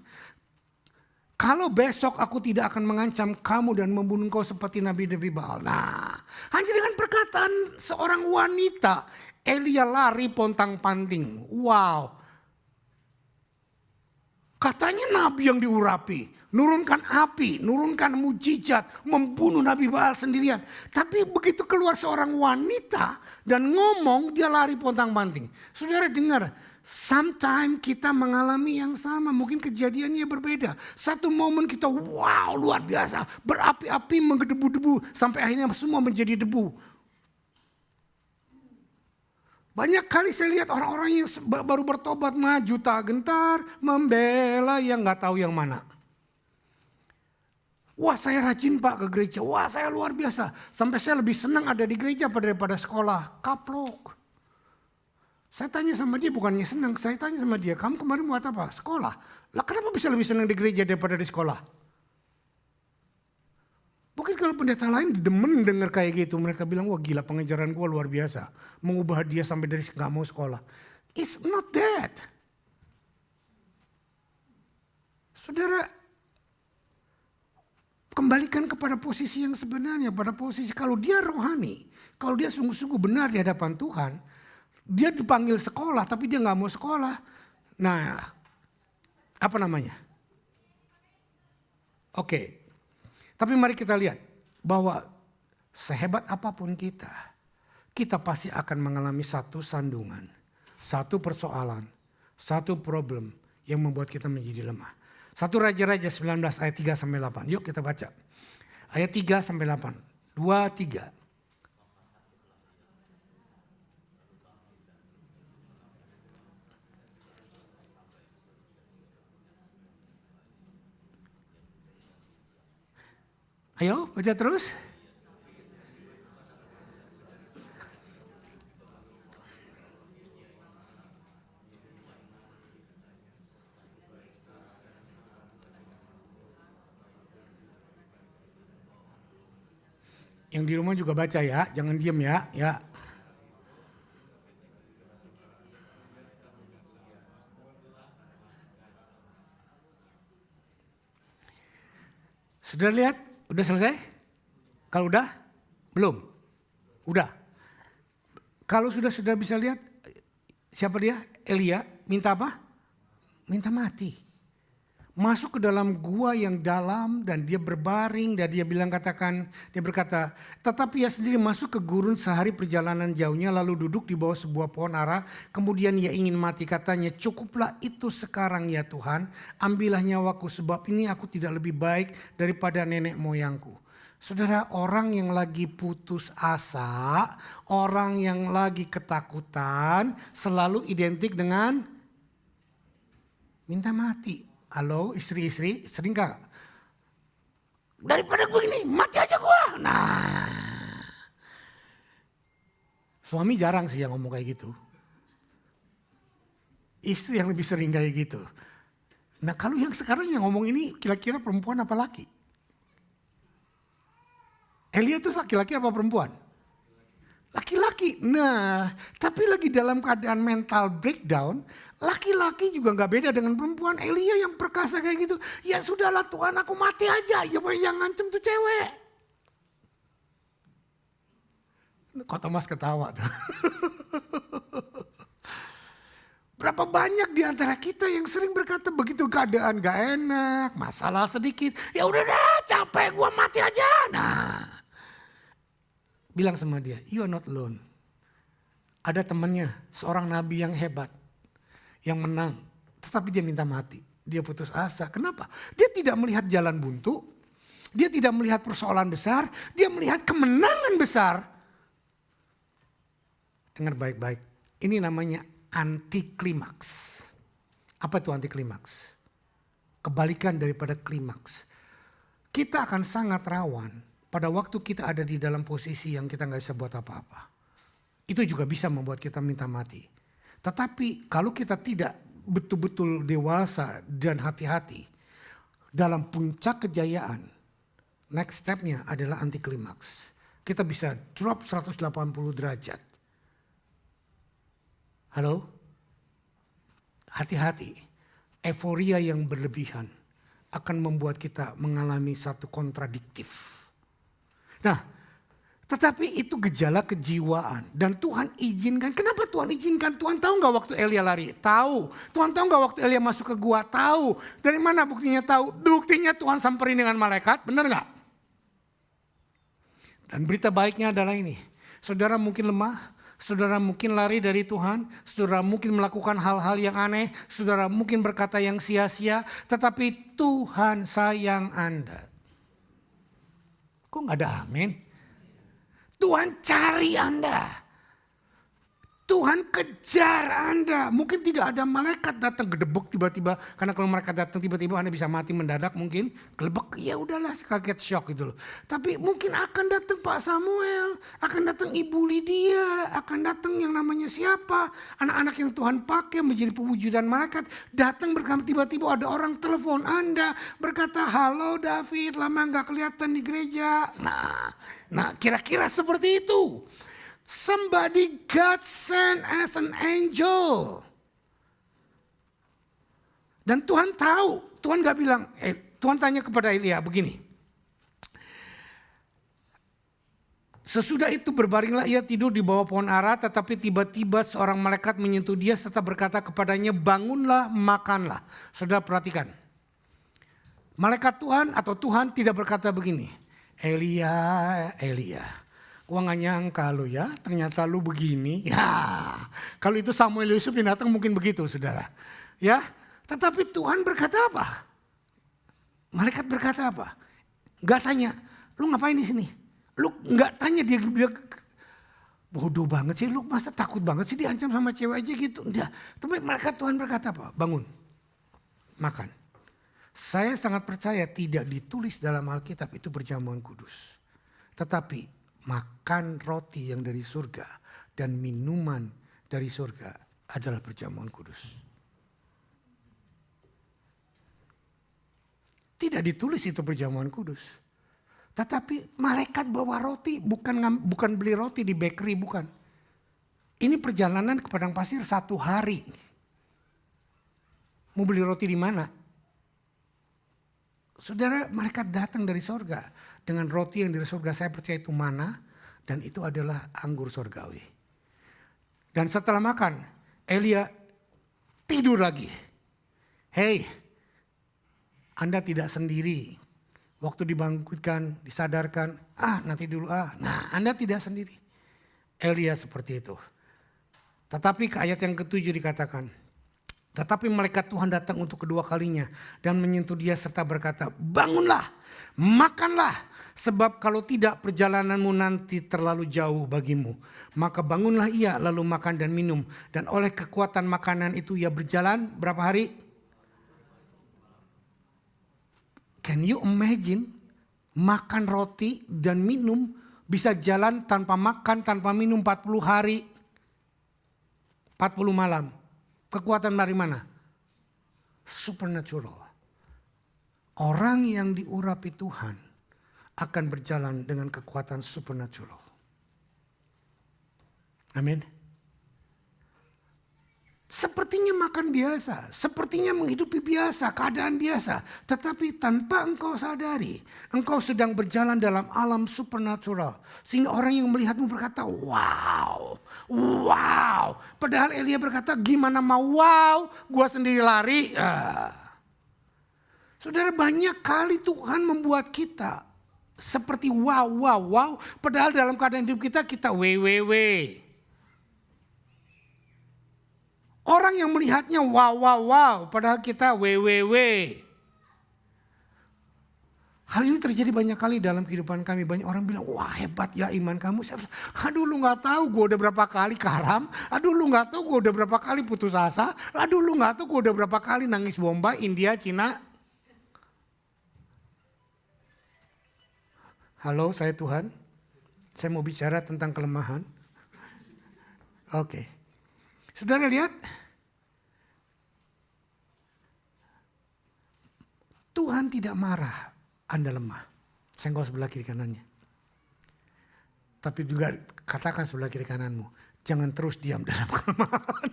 Kalau besok aku tidak akan mengancam kamu dan membunuh kau seperti Nabi-Nabi Baal. Nah, hanya dengan perkataan seorang wanita, Elia lari pontang-panting. Wow. Katanya nabi yang diurapi, nurunkan api, nurunkan mujizat, membunuh Nabi Baal sendirian. Tapi begitu keluar seorang wanita dan ngomong, dia lari pontang-panting. Saudara dengar, sometimes kita mengalami yang sama, mungkin kejadiannya berbeda. Satu momen kita wow luar biasa, berapi-api menggedebu-debu sampai akhirnya semua menjadi debu. Banyak kali saya lihat orang-orang yang baru bertobat maju tak gentar membela yang gak tahu yang mana. Wah saya rajin Pak ke gereja, wah saya luar biasa. Sampai saya lebih senang ada di gereja daripada sekolah, kaplok. Saya tanya sama dia, bukannya senang, saya tanya sama dia, kamu kemarin buat apa? Sekolah. Lah kenapa bisa lebih senang di gereja daripada di sekolah? Mungkin kalau pendeta lain demen dengar kayak gitu, mereka bilang wah gila pengajaran gue luar biasa. Mengubah dia sampai dari gak mau sekolah. It's not that. Saudara, kembalikan kepada posisi yang sebenarnya. Pada posisi kalau dia rohani, kalau dia sungguh-sungguh benar di hadapan Tuhan, dia dipanggil sekolah tapi dia gak mau sekolah. Nah, apa namanya? Oke. Tapi mari kita lihat bahwa sehebat apapun kita pasti akan mengalami satu sandungan, satu persoalan, satu problem yang membuat kita menjadi lemah. 1 Raja-Raja 19 ayat 3 sampai 8. Yuk kita baca. Ayat 3 sampai 8. 2, 3. Ayo baca terus. Yang di rumah juga baca ya, jangan diam ya. Sudah lihat? Udah selesai? Kalau udah? Belum? Udah. Kalau sudah bisa lihat siapa dia? Elia minta apa? Minta mati. Masuk ke dalam gua yang dalam dan dia berbaring dan dia berkata, tetapi ia sendiri masuk ke gurun sehari perjalanan jauhnya lalu duduk di bawah sebuah pohon ara. Kemudian ia ingin mati, katanya, cukuplah itu sekarang ya Tuhan, ambillah nyawaku sebab ini aku tidak lebih baik daripada nenek moyangku. Saudara, orang yang lagi putus asa, orang yang lagi ketakutan selalu identik dengan minta mati. Halo istri-istri, sering gak? Daripada gue ini, mati aja gue. Nah, suami jarang sih yang ngomong kayak gitu. Istri yang lebih sering kayak gitu. Nah kalau yang sekarang yang ngomong ini kira-kira perempuan apa laki? Elia itu laki-laki apa perempuan? Laki-laki. Nah, tapi lagi dalam keadaan mental breakdown, laki-laki juga gak beda dengan perempuan. Elia yang perkasa kayak gitu, ya sudahlah Tuhan aku mati aja, ya yang ngancem tuh cewek. Kok Thomas ketawa tuh. Berapa banyak di antara kita yang sering berkata begitu keadaan gak enak, masalah sedikit, ya udah dah capek gua mati aja. Nah, bilang sama dia, you are not alone. Ada temannya, seorang nabi yang hebat, yang menang, tetapi dia minta mati. Dia putus asa. Kenapa? Dia tidak melihat jalan buntu, dia tidak melihat persoalan besar, dia melihat kemenangan besar. Dengar baik-baik, ini namanya anti klimaks. Apa itu anti klimaks? Kebalikan daripada klimaks. Kita akan sangat rawan pada waktu kita ada di dalam posisi yang kita gak bisa buat apa-apa. Itu juga bisa membuat kita minta mati. Tetapi kalau kita tidak betul-betul dewasa dan hati-hati dalam puncak kejayaan, next stepnya adalah anti klimaks. Kita bisa drop 180 derajat. Halo? Hati-hati. Euforia yang berlebihan akan membuat kita mengalami satu kontradiktif. Nah, tetapi itu gejala kejiwaan. Dan Tuhan izinkan. Kenapa Tuhan izinkan? Tuhan tahu gak waktu Elia lari? Tahu. Tuhan tahu gak waktu Elia masuk ke gua? Tahu. Dari mana buktinya tahu? Buktinya Tuhan samperin dengan malaikat. Benar gak? Dan berita baiknya adalah ini. Saudara mungkin lemah. Saudara mungkin lari dari Tuhan, saudara mungkin melakukan hal-hal yang aneh, saudara mungkin berkata yang sia-sia, tetapi Tuhan sayang Anda. Kok gak ada amin? Tuhan cari Anda. Tuhan kejar Anda. Mungkin tidak ada malaikat datang gedebuk tiba-tiba. Karena kalau malaikat datang tiba-tiba Anda bisa mati mendadak mungkin. Gelebek, ya udahlah kaget shock gitu loh. Tapi mungkin akan datang Pak Samuel. Akan datang Ibu Lydia. Akan datang yang namanya siapa. Anak-anak yang Tuhan pakai menjadi pewujudan malaikat. Datang berkata tiba-tiba ada orang telepon Anda. Berkata, halo David, lama gak kelihatan di gereja. Nah kira-kira seperti itu. Somebody God sent as an angel. Dan Tuhan tahu. Tuhan gak bilang, Tuhan tanya kepada Elia begini. Sesudah itu berbaringlah ia tidur di bawah pohon ara. Tetapi tiba-tiba seorang malaikat menyentuh dia serta berkata kepadanya, bangunlah, makanlah. Saudara perhatikan. Malaikat Tuhan atau Tuhan tidak berkata begini. Elia, Elia. Gua gak nyangka lu ya, ternyata lu begini. Ya, kalau itu Samuel Yusuf yang datang mungkin begitu saudara. Ya, tetapi Tuhan berkata apa? Malaikat berkata apa? Gak tanya, lu ngapain di sini? Lu gak tanya dia bodoh banget sih, lu masa takut banget sih diancam sama cewek aja gitu. Enggak, tapi malaikat Tuhan berkata apa? Bangun, makan. Saya sangat percaya tidak ditulis dalam Alkitab itu perjamuan kudus. Tetapi makan roti yang dari surga dan minuman dari surga adalah perjamuan kudus. Tidak ditulis itu perjamuan kudus. Tetapi malaikat bawa roti, bukan beli roti di bakery, bukan. Ini perjalanan ke padang pasir 1 hari. Mau beli roti di mana? Saudara, malaikat datang dari surga. Dengan roti yang dari surga, saya percaya itu mana. Dan itu adalah anggur surgawi. Dan setelah makan, Elia tidur lagi. Hei, Anda tidak sendiri. Waktu dibangkitkan, disadarkan, nanti dulu Nah, Anda tidak sendiri. Elia seperti itu. Tetapi ke ayat yang ke-7 dikatakan, tetapi malaikat Tuhan datang untuk kedua kalinya dan menyentuh dia serta berkata, bangunlah, makanlah, sebab kalau tidak perjalananmu nanti terlalu jauh bagimu. Maka bangunlah ia lalu makan dan minum, dan oleh kekuatan makanan itu ia berjalan berapa hari? Can you imagine makan roti dan minum bisa jalan tanpa makan, tanpa minum 40 hari, 40 malam. Kekuatan dari mana? Supernatural. Orang yang diurapi Tuhan akan berjalan dengan kekuatan supernatural. Amin. Sepertinya makan biasa, sepertinya menghidupi biasa, keadaan biasa. Tetapi tanpa engkau sadari, engkau sedang berjalan dalam alam supernatural. Sehingga orang yang melihatmu berkata, wow, wow. Padahal Elia berkata, gimana mau wow, gua sendiri lari. Saudara, banyak kali Tuhan membuat kita seperti wow, wow, wow. Padahal dalam keadaan hidup kita we. Orang yang melihatnya wow, wow, wow. Padahal kita we. Hal ini terjadi banyak kali dalam kehidupan kami. Banyak orang bilang, wah hebat ya iman kamu. Aduh lu gak tahu gue udah berapa kali karam. Aduh lu gak tahu gue udah berapa kali putus asa. Aduh lu gak tahu gue udah berapa kali nangis bomba India, Cina. Halo, saya Tuhan. Saya mau bicara tentang kelemahan. Oke. Saudara lihat, Tuhan tidak marah Anda lemah. Senggol sebelah kiri kanannya. Tapi juga katakan sebelah kiri kananmu, jangan terus diam dalam kelemahan.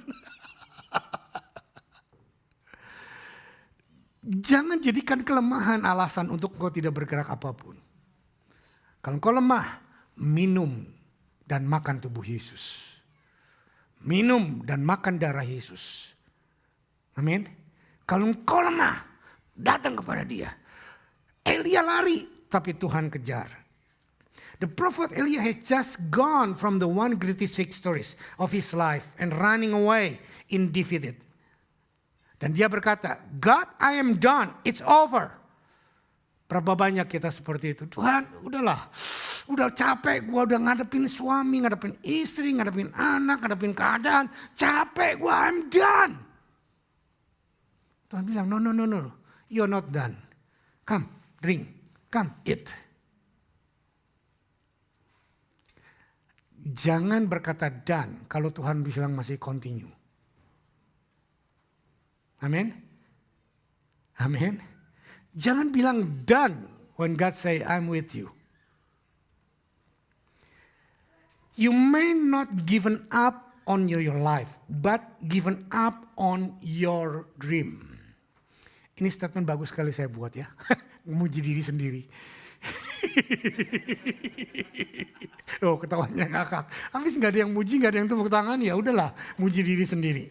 Jangan jadikan kelemahan alasan untuk kau tidak bergerak apapun. Kalau kau lemah, minum dan makan tubuh Yesus. Minum dan makan darah Yesus. Amin. Kalau engkau lemah, datang kepada dia. Elia lari, tapi Tuhan kejar. The prophet Elia has just gone from the one greatest victories of his life and running away in defeated. Dan dia berkata, God, I am done, it's over. Berapa banyak kita seperti itu. Tuhan, udahlah. Udah capek, gue udah ngadepin suami, ngadepin istri, ngadepin anak, ngadepin keadaan. Capek, gue I'm done. Tuhan bilang, no, you're not done. Come, drink, come, eat. Jangan berkata done kalau Tuhan bilang masih continue. Amin. Amin. Jangan bilang done when God say I'm with you. You may not given up on your life, but given up on your dream. Ini statement bagus sekali saya buat ya. Memuji diri sendiri. Oh ketawanya ngakak. Habis gak ada yang muji, gak ada yang tepuk tangan, ya udahlah muji diri sendiri.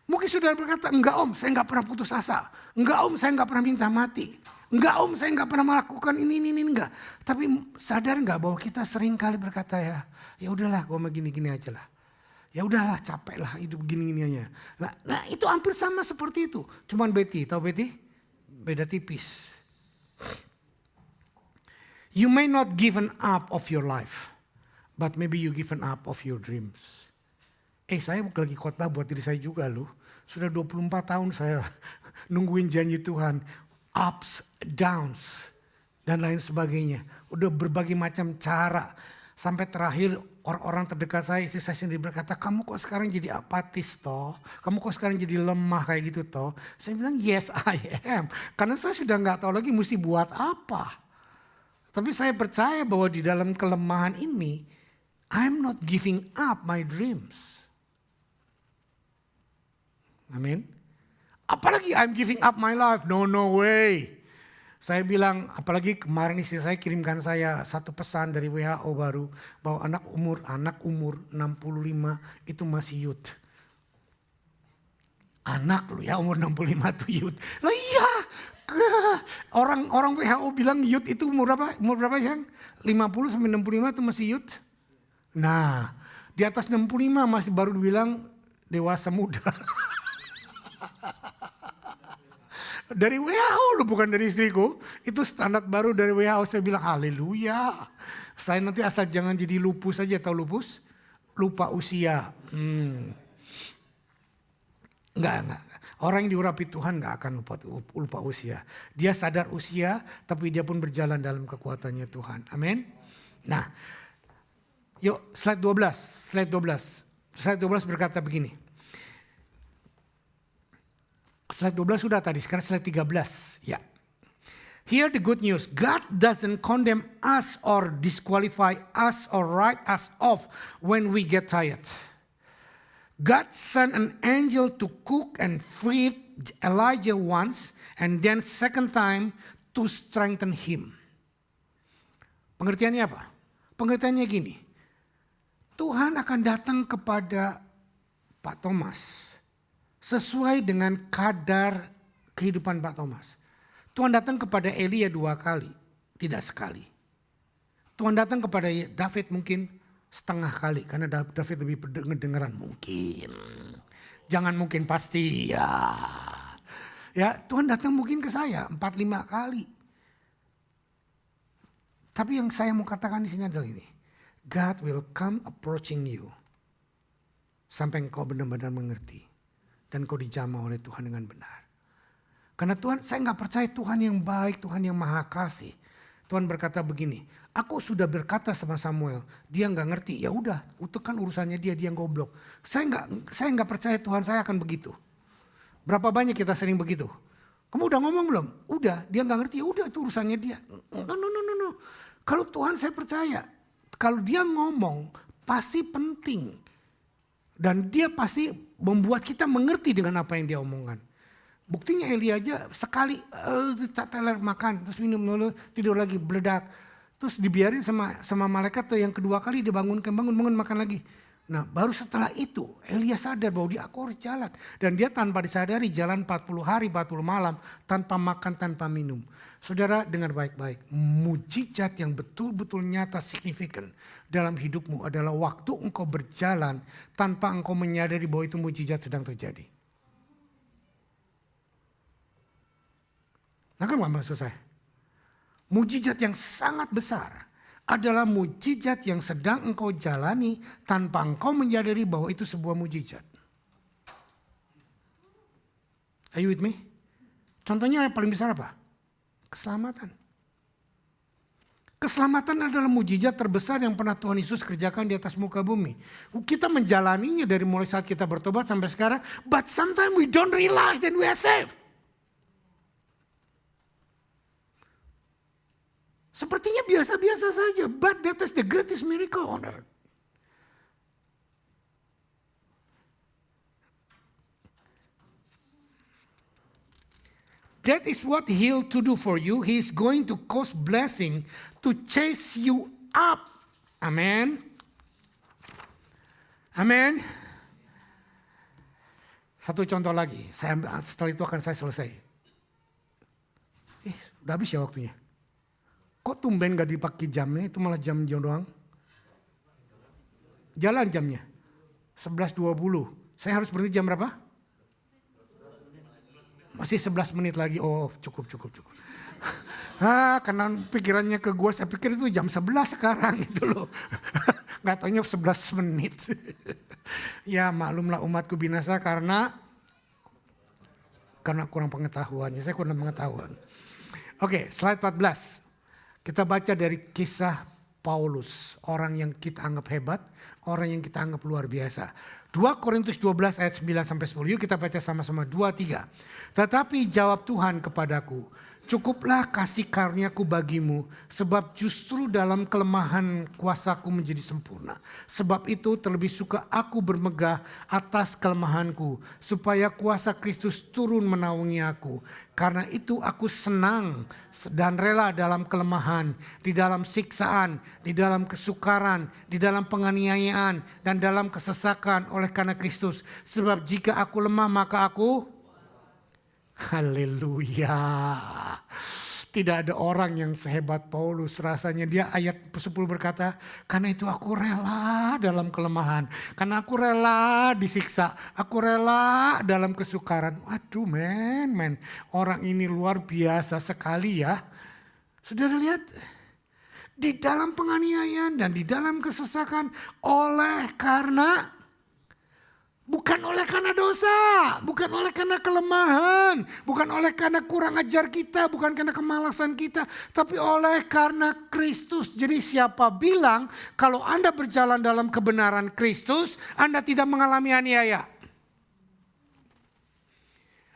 Mungkin saudara berkata, enggak om saya gak pernah putus asa. Enggak om saya gak pernah minta mati. Enggak om, saya enggak pernah melakukan ini, enggak. Tapi sadar enggak bahwa kita sering kali berkata ya udahlah gue mah gini-gini aja lah. Ya udahlah capek lah hidup gini-gini aja. Nah itu hampir sama seperti itu. Cuman Betty, tahu Betty? Beda tipis. You may not given up of your life. But maybe you given up of your dreams. Saya lagi khotbah buat diri saya juga loh. Sudah 24 tahun saya nungguin janji Tuhan. Ups, downs, dan lain sebagainya. Udah berbagai macam cara. Sampai terakhir orang-orang terdekat saya, istri saya sendiri berkata, kamu kok sekarang jadi apatis toh? Kamu kok sekarang jadi lemah kayak gitu toh? Saya bilang, yes I am. Karena saya sudah gak tahu lagi mesti buat apa. Tapi saya percaya bahwa di dalam kelemahan ini, I'm not giving up my dreams. Amin. Apalagi I'm giving up my life. No way. Saya bilang, apalagi kemarin istri saya kirimkan saya satu pesan dari WHO baru. Bahwa anak umur 65 itu masih youth. Anak lu ya umur 65 itu youth. Lah iya. Orang WHO bilang youth itu umur berapa yang? 50 sampai 65 itu masih youth. Nah di atas 65 masih baru dibilang dewasa muda. Dari WHO lu bukan dari istriku. Itu standar baru dari WHO. Saya bilang haleluya. Saya nanti asal jangan jadi lupus aja. Tahu lupus? Lupa usia. Enggak. Orang yang diurapi Tuhan gak akan lupa usia. Dia sadar usia tapi dia pun berjalan dalam kekuatannya Tuhan. Amin. Nah yuk slide 12. Slide 12 berkata begini. Slide 12 sudah tadi, sekarang slide 13. Ya. Here the good news, God doesn't condemn us or disqualify us or write us off when we get tired. God sent an angel to cook and feed Elijah once, and then second time to strengthen him. Pengertiannya apa? Pengertiannya gini, Tuhan akan datang kepada Pak Thomas sesuai dengan kadar kehidupan Pak Thomas. Tuhan datang kepada Elia 2 kali, tidak sekali. Tuhan datang kepada David mungkin setengah kali, karena David lebih pendengaran mungkin. Jangan mungkin, pasti ya. Ya, Tuhan datang mungkin ke saya 4-5 kali. Tapi yang saya mau katakan di sini adalah ini. God will come approaching you. Sampai engkau benar-benar mengerti. Dan kau dijamah oleh Tuhan dengan benar. Karena Tuhan, saya nggak percaya Tuhan yang baik, Tuhan yang maha kasih. Tuhan berkata begini, aku sudah berkata sama Samuel, dia nggak ngerti, ya udah, itu kan urusannya dia yang goblok. Saya nggak percaya Tuhan saya akan begitu. Berapa banyak kita sering begitu? Kamu udah ngomong belum? Udah, dia nggak ngerti, ya udah itu urusannya dia. No. Kalau Tuhan saya percaya, kalau dia ngomong pasti penting. Dan dia pasti membuat kita mengerti dengan apa yang dia omongkan. Buktinya Elia aja sekali teler makan, terus minum dulu, tidur lagi, beledak. Terus dibiarin sama malaikat tuh yang kedua kali dibangunkan, bangun makan lagi. Nah baru setelah itu Elia sadar bahwa dia aku harus jalan. Dan dia tanpa disadari jalan 40 hari 40 malam tanpa makan, tanpa minum. Saudara dengar baik-baik, mujizat yang betul-betul nyata signifikan dalam hidupmu adalah waktu engkau berjalan tanpa engkau menyadari bahwa itu mujizat sedang terjadi. Nah kan maksud saya? Mujizat yang sangat besar adalah mujizat yang sedang engkau jalani tanpa engkau menyadari bahwa itu sebuah mujizat. Are you with me? Contohnya yang paling besar apa? Keselamatan. Keselamatan adalah mujizat terbesar yang pernah Tuhan Yesus kerjakan di atas muka bumi. Kita menjalaninya dari mulai saat kita bertobat sampai sekarang. But sometimes we don't realize that we are saved. Sepertinya biasa-biasa saja, but that is the greatest miracle on earth. That is what He'll to do for you. He is going to cause blessing to chase you up. Amen. Amen. Satu contoh lagi, setelah itu akan saya selesai. Udah habis ya waktunya. Kok tumben gak dipakai jamnya, itu malah jam doang. Jalan jamnya, 11.20. Saya harus berhenti jam berapa? Masih 11 menit lagi, oh cukup. Karena pikirannya ke gue, saya pikir itu jam 11 sekarang gitu loh. Gak taunya 11 menit. Ya maklumlah umatku binasa karena kurang pengetahuannya, saya kurang pengetahuan. Oke, slide 14. Kita baca dari kisah Paulus, orang yang kita anggap hebat, orang yang kita anggap luar biasa. 2 Korintus 12 ayat 9-10, yuk kita baca sama-sama 2-3. Tetapi jawab Tuhan kepadaku, cukuplah kasih karuniaku bagimu, sebab justru dalam kelemahan kuasaku menjadi sempurna. Sebab itu terlebih suka aku bermegah atas kelemahanku, supaya kuasa Kristus turun menaungi aku. Karena itu aku senang dan rela dalam kelemahan, di dalam siksaan, di dalam kesukaran, di dalam penganiayaan, dan dalam kesesakan oleh karena Kristus. Sebab jika aku lemah maka aku, haleluya. Tidak ada orang yang sehebat Paulus. Rasanya dia ayat 10 berkata, karena itu aku rela dalam kelemahan. Karena aku rela disiksa. Aku rela dalam kesukaran. Waduh men. Orang ini luar biasa sekali ya. Saudara lihat. Di dalam penganiayaan dan di dalam kesesakan. Bukan oleh karena dosa, bukan oleh karena kelemahan, bukan oleh karena kurang ajar kita, bukan karena kemalasan kita, tapi oleh karena Kristus. Jadi siapa bilang kalau Anda berjalan dalam kebenaran Kristus, Anda tidak mengalami aniaya?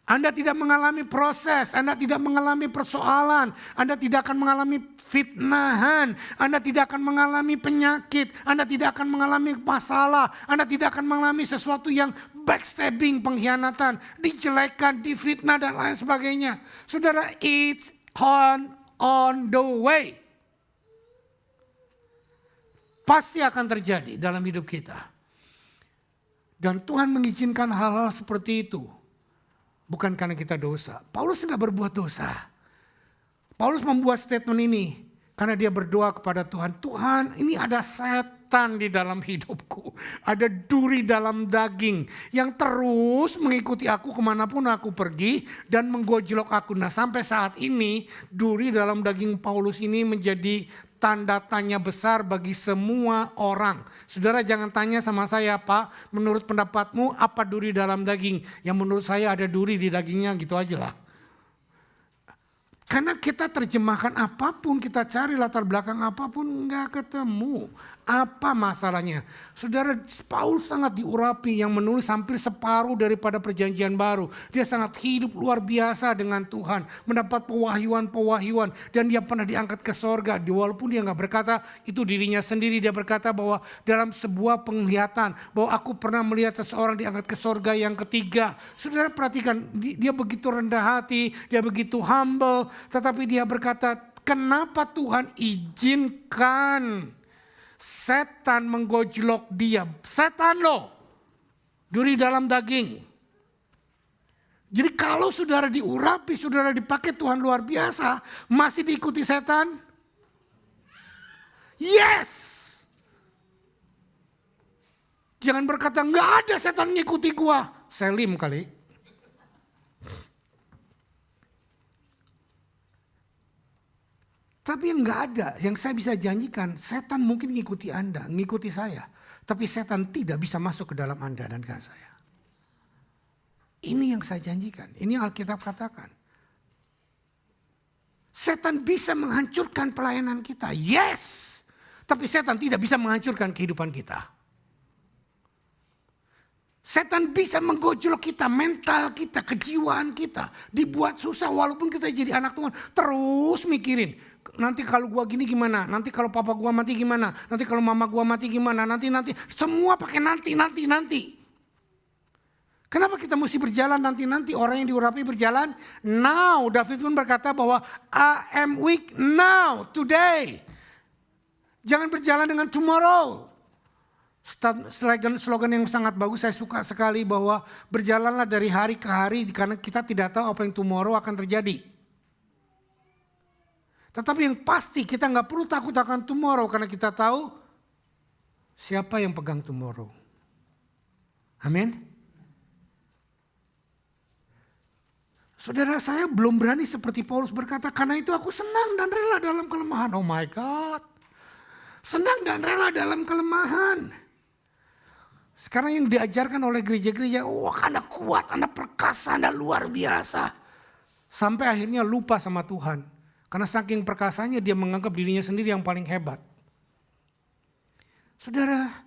Anda tidak mengalami proses, Anda tidak mengalami persoalan, Anda tidak akan mengalami fitnahan, Anda tidak akan mengalami penyakit, Anda tidak akan mengalami masalah, Anda tidak akan mengalami sesuatu yang backstabbing, pengkhianatan, dijelekan, difitnah dan lain sebagainya. Saudara, it's on the way. Pasti akan terjadi dalam hidup kita. Dan Tuhan mengizinkan hal-hal seperti itu. Bukan karena kita dosa. Paulus enggak berbuat dosa. Paulus membuat statement ini karena dia berdoa kepada Tuhan. Tuhan, ini ada setan di dalam hidupku. Ada duri dalam daging yang terus mengikuti aku kemanapun aku pergi dan menggojlok aku. Nah, sampai saat ini duri dalam daging Paulus ini menjadi tanda tanya besar bagi semua orang. Saudara, jangan tanya sama saya, Pak, menurut pendapatmu apa duri dalam daging? Yang menurut saya ada duri di dagingnya, gitu aja lah. Karena kita terjemahkan apapun, kita cari latar belakang apapun, nggak ketemu. Apa masalahnya? Saudara, Paulus sangat diurapi, yang menulis hampir separuh daripada perjanjian baru. Dia sangat hidup luar biasa dengan Tuhan. Mendapat pewahyuan. Dan dia pernah diangkat ke sorga. Walaupun dia nggak berkata, itu dirinya sendiri. Dia berkata bahwa dalam sebuah penglihatan, bahwa aku pernah melihat seseorang diangkat ke sorga yang ketiga. Saudara perhatikan, dia begitu rendah hati, dia begitu humble. Tetapi dia berkata, kenapa Tuhan izinkan setan menggojlok dia? Setan loh, duri dalam daging. Jadi kalau saudara diurapi, saudara dipakai Tuhan luar biasa, masih diikuti setan? Yes. Jangan berkata, nggak ada setan ngikuti gua. Selim kali. Tapi yang nggak ada, yang saya bisa janjikan, setan mungkin ngikuti Anda, ngikuti saya. Tapi setan tidak bisa masuk ke dalam Anda dan ke saya. Ini yang saya janjikan, ini yang Alkitab katakan. Setan bisa menghancurkan pelayanan kita, yes. Tapi setan tidak bisa menghancurkan kehidupan kita. Setan bisa menggojlok kita, mental kita, kejiwaan kita. Dibuat susah walaupun kita jadi anak Tuhan. Terus mikirin, nanti kalau gua gini gimana? Nanti kalau papa gua mati gimana? Nanti kalau mama gua mati gimana? Nanti. Semua pakai nanti. Kenapa kita mesti berjalan nanti? Orang yang diurapi berjalan now. David pun berkata bahwa I am weak now, today. Jangan berjalan dengan tomorrow. Slogan yang sangat bagus, saya suka sekali, bahwa berjalanlah dari hari ke hari karena kita tidak tahu apa yang tomorrow akan terjadi. Tetapi yang pasti kita nggak perlu takut akan tomorrow karena kita tahu siapa yang pegang tomorrow. Amin. Saudara, saya belum berani seperti Paulus berkata, karena itu aku senang dan rela dalam kelemahan. Oh my God. Senang dan rela dalam kelemahan. Sekarang yang diajarkan oleh gereja-gereja, wah Anda kuat, Anda perkasa, Anda luar biasa. Sampai akhirnya lupa sama Tuhan. Karena saking perkasanya dia menganggap dirinya sendiri yang paling hebat. Saudara,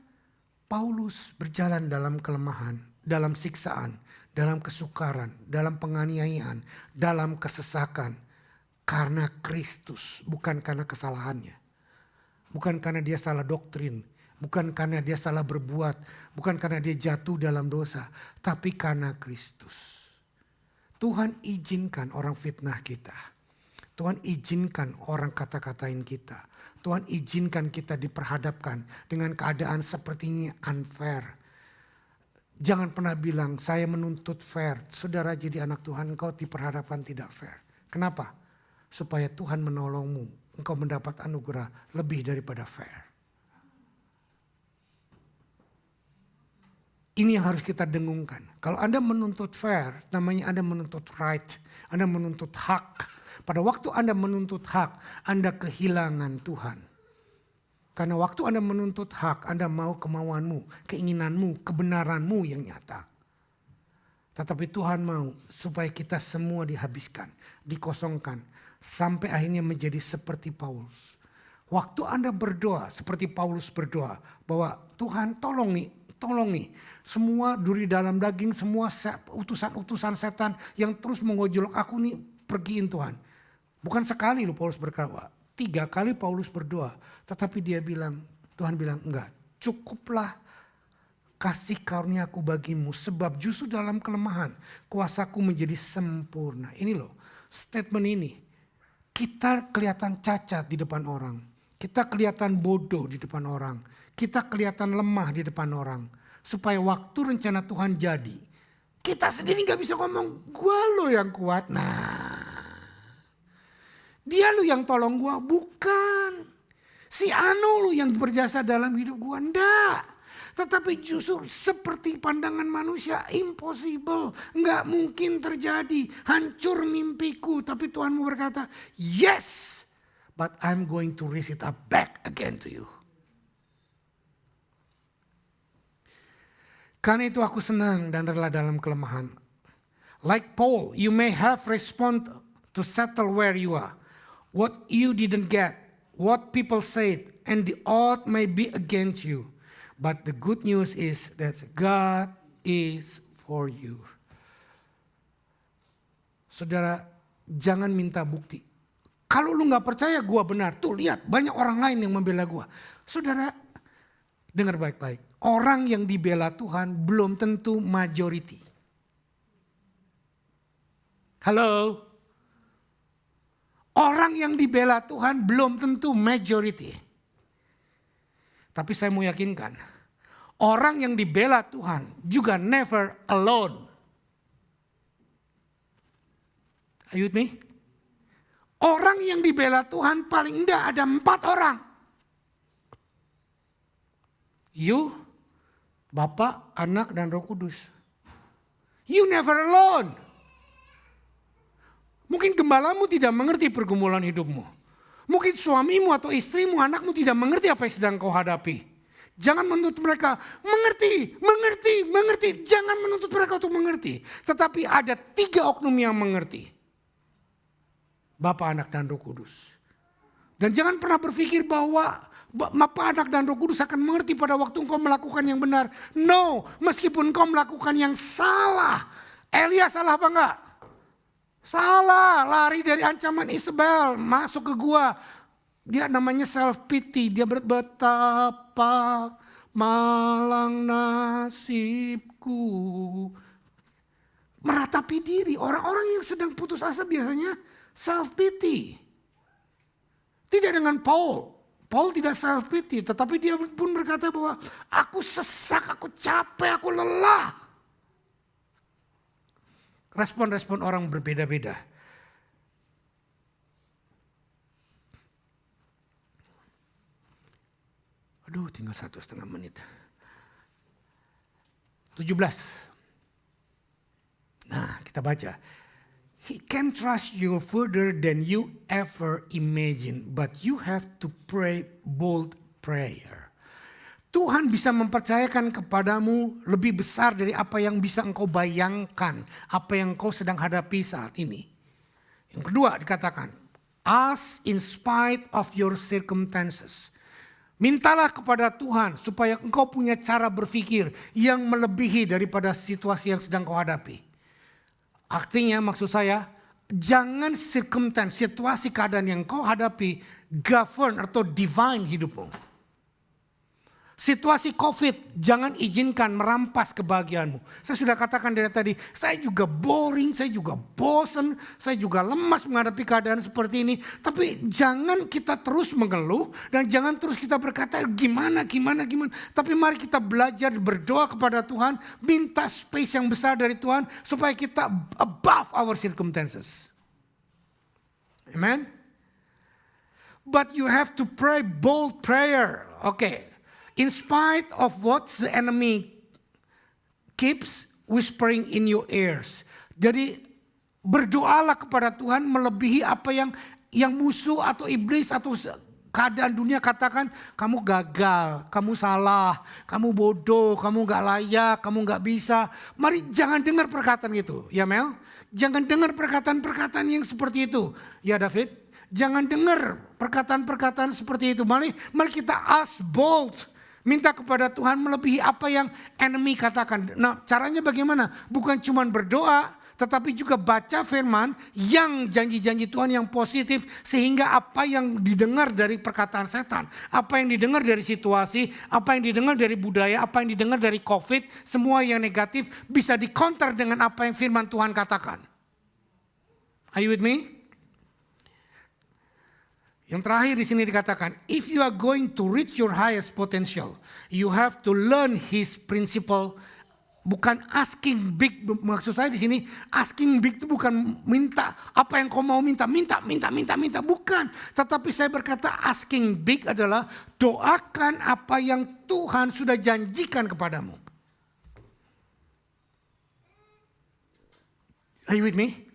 Paulus berjalan dalam kelemahan, dalam siksaan, dalam kesukaran, dalam penganiayaan, dalam kesesakan. Karena Kristus, bukan karena kesalahannya. Bukan karena dia salah doktrin. Bukan karena dia salah berbuat. Bukan karena dia jatuh dalam dosa. Tapi karena Kristus. Tuhan izinkan orang fitnah kita. Tuhan izinkan orang kata-katain kita. Tuhan izinkan kita diperhadapkan dengan keadaan sepertinya unfair. Jangan pernah bilang saya menuntut fair. Saudara jadi anak Tuhan, engkau diperhadapkan tidak fair. Kenapa? Supaya Tuhan menolongmu. Engkau mendapat anugerah lebih daripada fair. Ini yang harus kita dengungkan. Kalau Anda menuntut fair, namanya Anda menuntut right. Anda menuntut hak. Pada waktu Anda menuntut hak, Anda kehilangan Tuhan. Karena waktu Anda menuntut hak, Anda mau kemauanmu, keinginanmu, kebenaranmu yang nyata. Tetapi Tuhan mau supaya kita semua dihabiskan, dikosongkan. Sampai akhirnya menjadi seperti Paulus. Waktu Anda berdoa seperti Paulus berdoa, bahwa Tuhan tolong nih, tolong nih. Semua duri dalam daging, semua utusan-utusan setan yang terus mengojolok aku nih, pergiin Tuhan. Bukan sekali loh Paulus berkata, 3 kali Paulus berdoa. Tetapi Tuhan bilang enggak, cukuplah kasih karuniaku bagimu. Sebab justru dalam kelemahan kuasaku menjadi sempurna. Ini loh statement ini. Kita kelihatan cacat di depan orang. Kita kelihatan bodoh di depan orang. Kita kelihatan lemah di depan orang. Supaya waktu rencana Tuhan jadi. Kita sendiri gak bisa ngomong, gua lo yang kuat. Nah, dia lo yang tolong gua, bukan. Si Anu lo yang berjasa dalam hidup gua, enggak. Tetapi justru seperti pandangan manusia, impossible. Nggak mungkin terjadi, hancur mimpiku. Tapi Tuhan mau berkata, yes, but I'm going to raise it up back again to you. Karena itu aku senang dan rela dalam kelemahan. Like Paul, you may have respond to settle where you are. What you didn't get, what people said, and the odds may be against you. But the good news is that God is for you. Saudara, jangan minta bukti. Kalau lu gak percaya gua benar, tuh lihat banyak orang lain yang membela gua. Saudara, dengar baik-baik. Orang yang dibela Tuhan belum tentu majority. Halo? Orang yang dibela Tuhan belum tentu majority. Tapi saya mau yakinkan, orang yang dibela Tuhan juga never alone. Are you with me? Orang yang dibela Tuhan paling enggak ada 4 orang. You, Bapa, Anak, dan Roh Kudus. You never alone. Mungkin gembalamu tidak mengerti pergumulan hidupmu. Mungkin suamimu atau istrimu, anakmu tidak mengerti apa yang sedang kau hadapi. Jangan menuntut mereka mengerti. Jangan menuntut mereka untuk mengerti. Tetapi ada 3 oknum yang mengerti. Bapa, Anak, dan Roh Kudus. Dan jangan pernah berpikir bahwa Bapa, Anak, dan Roh Kudus akan mengerti pada waktu engkau melakukan yang benar. No, meskipun engkau melakukan yang salah. Elia salah apa enggak? Salah, lari dari ancaman Isabel, masuk ke gua. Dia namanya self pity, dia betapa malang nasibku. Meratapi diri, orang-orang yang sedang putus asa biasanya self pity. Tidak dengan Paul. Paul tidak self pity, tetapi dia pun berkata bahwa aku sesak, aku capek, aku lelah. Respon-respon orang berbeda-beda. Aduh, tinggal 1,5 menit. 17. Nah, kita baca. He can trust you further than you ever imagine, but you have to pray bold prayer. Tuhan bisa mempercayakan kepadamu lebih besar dari apa yang bisa engkau bayangkan, apa yang engkau sedang hadapi saat ini. Yang kedua dikatakan, ask in spite of your circumstances. Mintalah kepada Tuhan supaya engkau punya cara berpikir yang melebihi daripada situasi yang sedang kau hadapi. Artinya maksud saya, jangan situasi keadaan yang kau hadapi govern atau divine hidupmu. Situasi COVID jangan izinkan merampas kebahagiaanmu. Saya sudah katakan dari tadi, saya juga boring, saya juga bosan, saya juga lemas menghadapi keadaan seperti ini. Tapi jangan kita terus mengeluh dan jangan terus kita berkata gimana. Tapi mari kita belajar berdoa kepada Tuhan, minta space yang besar dari Tuhan supaya kita above our circumstances. Amen. But you have to pray bold prayer. Okay. In spite of what the enemy keeps whispering in your ears. Jadi berdoalah kepada Tuhan melebihi apa yang musuh atau iblis atau keadaan dunia katakan. Kamu gagal, kamu salah, kamu bodoh, kamu gak layak, kamu gak bisa. Mari jangan dengar perkataan itu, ya Mel. Jangan dengar perkataan-perkataan yang seperti itu, ya David. Jangan dengar perkataan-perkataan seperti itu. Mari kita ask bold. Minta kepada Tuhan melebihi apa yang enemy katakan. Nah, caranya bagaimana? Bukan cuma berdoa, tetapi juga baca firman yang janji-janji Tuhan yang positif. Sehingga apa yang didengar dari perkataan setan, apa yang didengar dari situasi, apa yang didengar dari budaya, apa yang didengar dari COVID, semua yang negatif bisa di-counter dengan apa yang firman Tuhan katakan. Are you with me? Yang terakhir di sini dikatakan, if you are going to reach your highest potential, you have to learn his principle. Bukan asking big, maksud saya di sini asking big itu bukan minta apa yang kau mau minta, bukan. Tetapi saya berkata asking big adalah doakan apa yang Tuhan sudah janjikan kepadamu. Are you with me?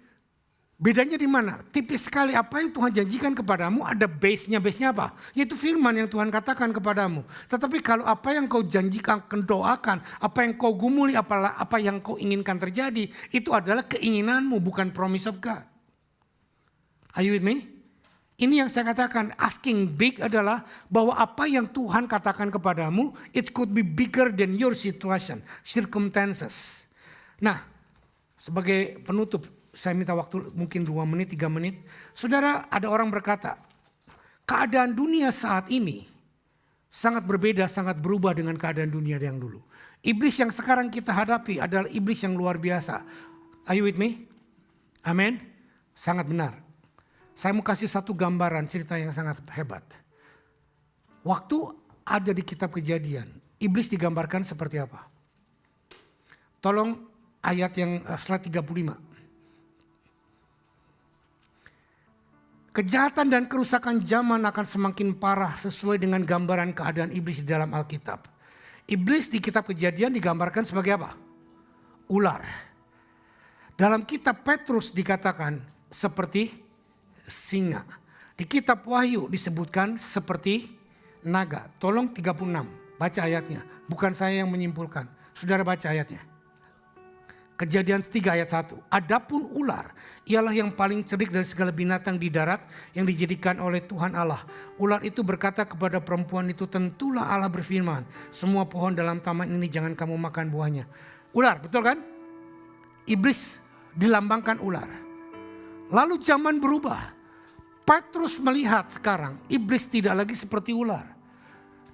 Bedanya di mana? Tipis sekali apa yang Tuhan janjikan kepadamu ada base-nya apa? Yaitu firman yang Tuhan katakan kepadamu. Tetapi kalau apa yang kau janjikan, doakan, apa yang kau gumuli, apa yang kau inginkan terjadi, itu adalah keinginanmu, bukan promise of God. Are you with me? Ini yang saya katakan, asking big adalah bahwa apa yang Tuhan katakan kepadamu, it could be bigger than your situation, circumstances. Nah, sebagai penutup, saya minta waktu mungkin 2 menit, 3 menit. Saudara, ada orang berkata, keadaan dunia saat ini sangat berbeda, sangat berubah dengan keadaan dunia yang dulu. Iblis yang sekarang kita hadapi adalah iblis yang luar biasa. Are you with me? Amin? Sangat benar. Saya mau kasih satu gambaran cerita yang sangat hebat. Waktu ada di kitab Kejadian, iblis digambarkan seperti apa? Tolong ayat yang slide 35. Kejahatan dan kerusakan zaman akan semakin parah sesuai dengan gambaran keadaan iblis di dalam Alkitab. Iblis di kitab Kejadian digambarkan sebagai apa? Ular. Dalam kitab Petrus dikatakan seperti singa. Di kitab Wahyu disebutkan seperti naga. Tolong 36, baca ayatnya. Bukan saya yang menyimpulkan. Saudara baca ayatnya. Kejadian 3 ayat 1. Adapun ular, ialah yang paling cerdik dari segala binatang di darat yang dijadikan oleh Tuhan Allah. Ular itu berkata kepada perempuan itu, tentulah Allah berfirman, semua pohon dalam taman ini jangan kamu makan buahnya. Ular, betul kan? Iblis dilambangkan ular. Lalu zaman berubah. Petrus melihat sekarang iblis tidak lagi seperti ular.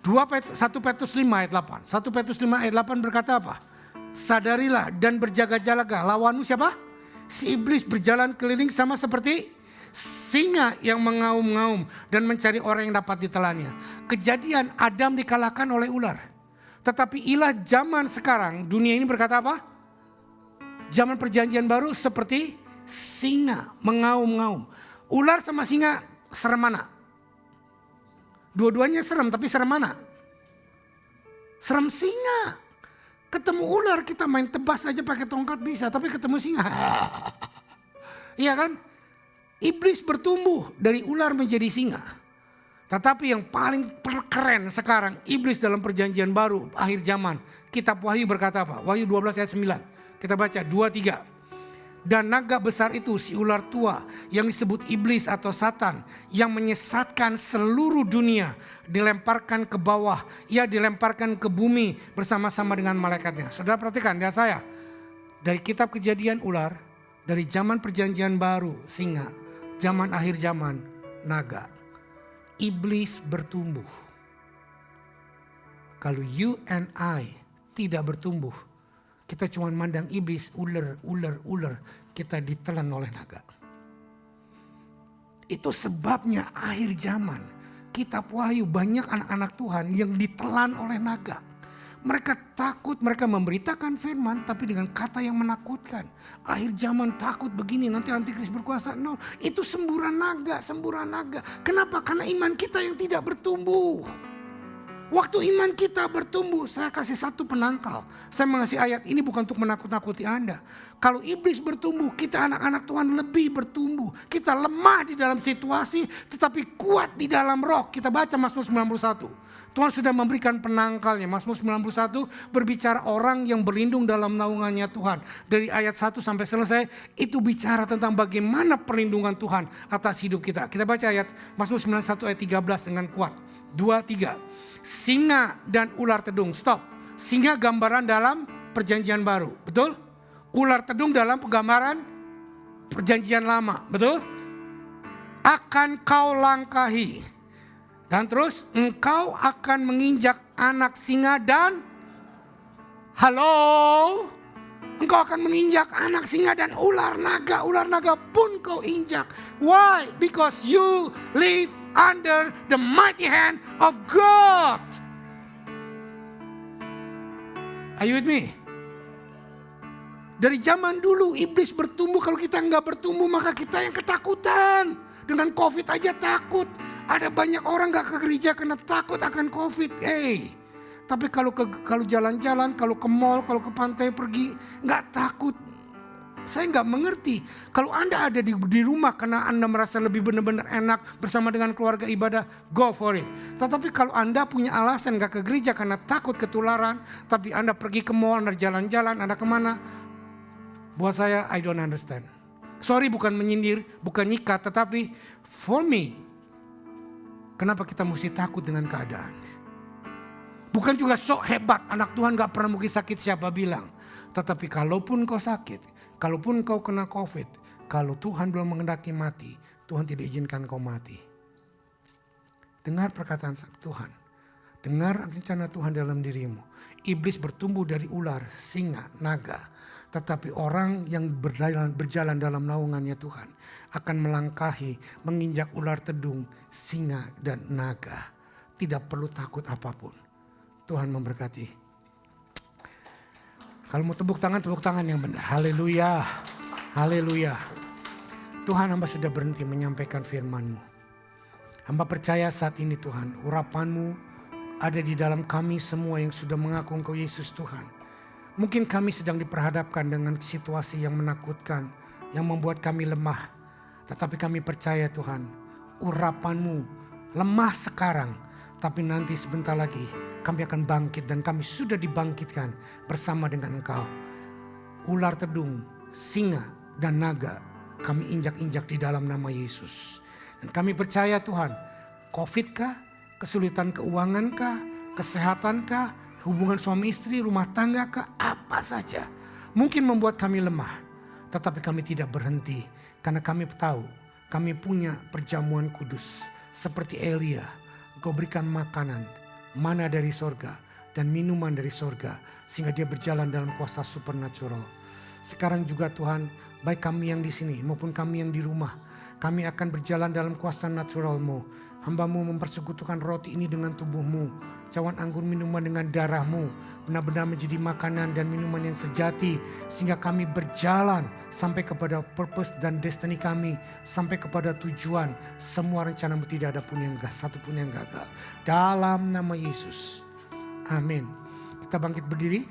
1 Petrus 5 ayat 8. 1 Petrus 5 ayat 8 berkata apa? Sadarilah dan berjaga-jaga. Lawanmu siapa? Si iblis berjalan keliling sama seperti singa yang mengaum-ngaum dan mencari orang yang dapat ditelannya. Kejadian Adam dikalahkan oleh ular. Tetapi ilah zaman sekarang, dunia ini berkata apa? Zaman perjanjian baru seperti singa mengaum-ngaum. Ular sama singa serem mana? Dua-duanya serem, tapi serem mana? Serem singa. Ketemu ular kita main tebas aja pakai tongkat bisa, tapi ketemu singa. Iya kan? Iblis bertumbuh dari ular menjadi singa. Tetapi yang paling keren sekarang, iblis dalam perjanjian baru akhir zaman. Kitab Wahyu berkata apa? Wahyu 12 ayat 9. Kita baca 2-3. Dan naga besar itu si ular tua yang disebut iblis atau Satan yang menyesatkan seluruh dunia dilemparkan ke bawah. Ia dilemparkan ke bumi bersama-sama dengan malaikatnya. Saudara perhatikan ya saya. Dari kitab Kejadian ular, dari zaman perjanjian baru singa, zaman akhir zaman naga. Iblis bertumbuh. Kalau you and I tidak bertumbuh, kita cuma mandang iblis, ular. Kita ditelan oleh naga. Itu sebabnya akhir zaman. Kitab Wahyu banyak anak-anak Tuhan yang ditelan oleh naga. Mereka takut, mereka memberitakan firman tapi dengan kata yang menakutkan. Akhir zaman takut begini, nanti antikris berkuasa. No, itu semburan naga. Kenapa? Karena iman kita yang tidak bertumbuh. Waktu iman kita bertumbuh, saya kasih satu penangkal. Saya mengasih ayat ini bukan untuk menakut-nakuti Anda. Kalau iblis bertumbuh, kita anak-anak Tuhan lebih bertumbuh. Kita lemah di dalam situasi, tetapi kuat di dalam roh. Kita baca Mazmur 91. Tuhan sudah memberikan penangkalnya. Mazmur 91 berbicara orang yang berlindung dalam naungannya Tuhan. Dari ayat 1 sampai selesai, itu bicara tentang bagaimana perlindungan Tuhan atas hidup kita. Kita baca ayat Mazmur 91 ayat 13 dengan kuat. 2, 3. Singa dan ular tedung. Stop. Singa gambaran dalam perjanjian baru. Betul? Ular tedung dalam penggambaran perjanjian lama. Betul? Akan kau langkahi. Dan terus engkau akan menginjak anak singa dan halo. Engkau akan menginjak anak singa dan ular naga. Ular naga pun kau injak. Why? Because you live under the mighty hand of God. Are you with me? Dari zaman dulu iblis bertumbuh. Kalau kita nggak bertumbuh maka kita yang ketakutan. Dengan COVID aja takut. Ada banyak orang nggak ke gereja karena takut akan COVID. Tapi kalau jalan-jalan, kalau ke mall, kalau ke pantai pergi, nggak takut. Saya nggak mengerti. Kalau Anda ada di rumah karena Anda merasa lebih benar-benar enak bersama dengan keluarga ibadah, go for it. Tetapi kalau Anda punya alasan nggak ke gereja karena takut ketularan, tapi Anda pergi ke mall, Anda jalan-jalan, Anda kemana? Buat saya, I don't understand. Sorry, bukan menyindir, bukan nyikat, tetapi for me, kenapa kita mesti takut dengan keadaan? Bukan juga sok hebat, anak Tuhan gak pernah mungkin sakit, siapa bilang. Tetapi kalaupun kau sakit, kalaupun kau kena COVID, kalau Tuhan belum mengendaki mati, Tuhan tidak izinkan kau mati. Dengar perkataan Tuhan. Dengar rencana Tuhan dalam dirimu. Iblis bertumbuh dari ular, singa, naga. Tetapi orang yang berjalan dalam naungannya Tuhan akan melangkahi, menginjak ular tedung, singa dan naga. Tidak perlu takut apapun. Tuhan memberkati. Kalau mau tepuk tangan yang benar. Haleluya. Haleluya. Tuhan, hamba sudah berhenti menyampaikan firman-Mu. Hamba percaya saat ini Tuhan, urapan-Mu ada di dalam kami semua yang sudah mengaku Engkau Yesus Tuhan. Mungkin kami sedang diperhadapkan dengan situasi yang menakutkan, yang membuat kami lemah. Tetapi kami percaya Tuhan, urapan-Mu lemah sekarang, tapi nanti sebentar lagi kami akan bangkit dan kami sudah dibangkitkan bersama dengan Engkau. Ular tedung, singa dan naga kami injak-injak di dalam nama Yesus. Dan kami percaya Tuhan, COVID kah, kesulitan keuangan kah, kesehatan kah, hubungan suami istri, rumah tangga kah, apa saja. Mungkin membuat kami lemah, tetapi kami tidak berhenti. Karena kami tahu, kami punya perjamuan kudus. Seperti Elia, Engkau berikan makanan, mana dari sorga dan minuman dari sorga. Sehingga dia berjalan dalam kuasa supernatural. Sekarang juga Tuhan, baik kami yang di sini maupun kami yang di rumah, kami akan berjalan dalam kuasa natural-Mu. Hamba-Mu mempersekutukan roti ini dengan tubuh-Mu, cawan anggur minuman dengan darah-Mu, benar-benar menjadi makanan dan minuman yang sejati, sehingga kami berjalan sampai kepada purpose dan destiny kami, sampai kepada tujuan. Semua rencana-Mu tidak ada pun yang satu pun yang gagal. Dalam nama Yesus. Amin. Kita bangkit berdiri.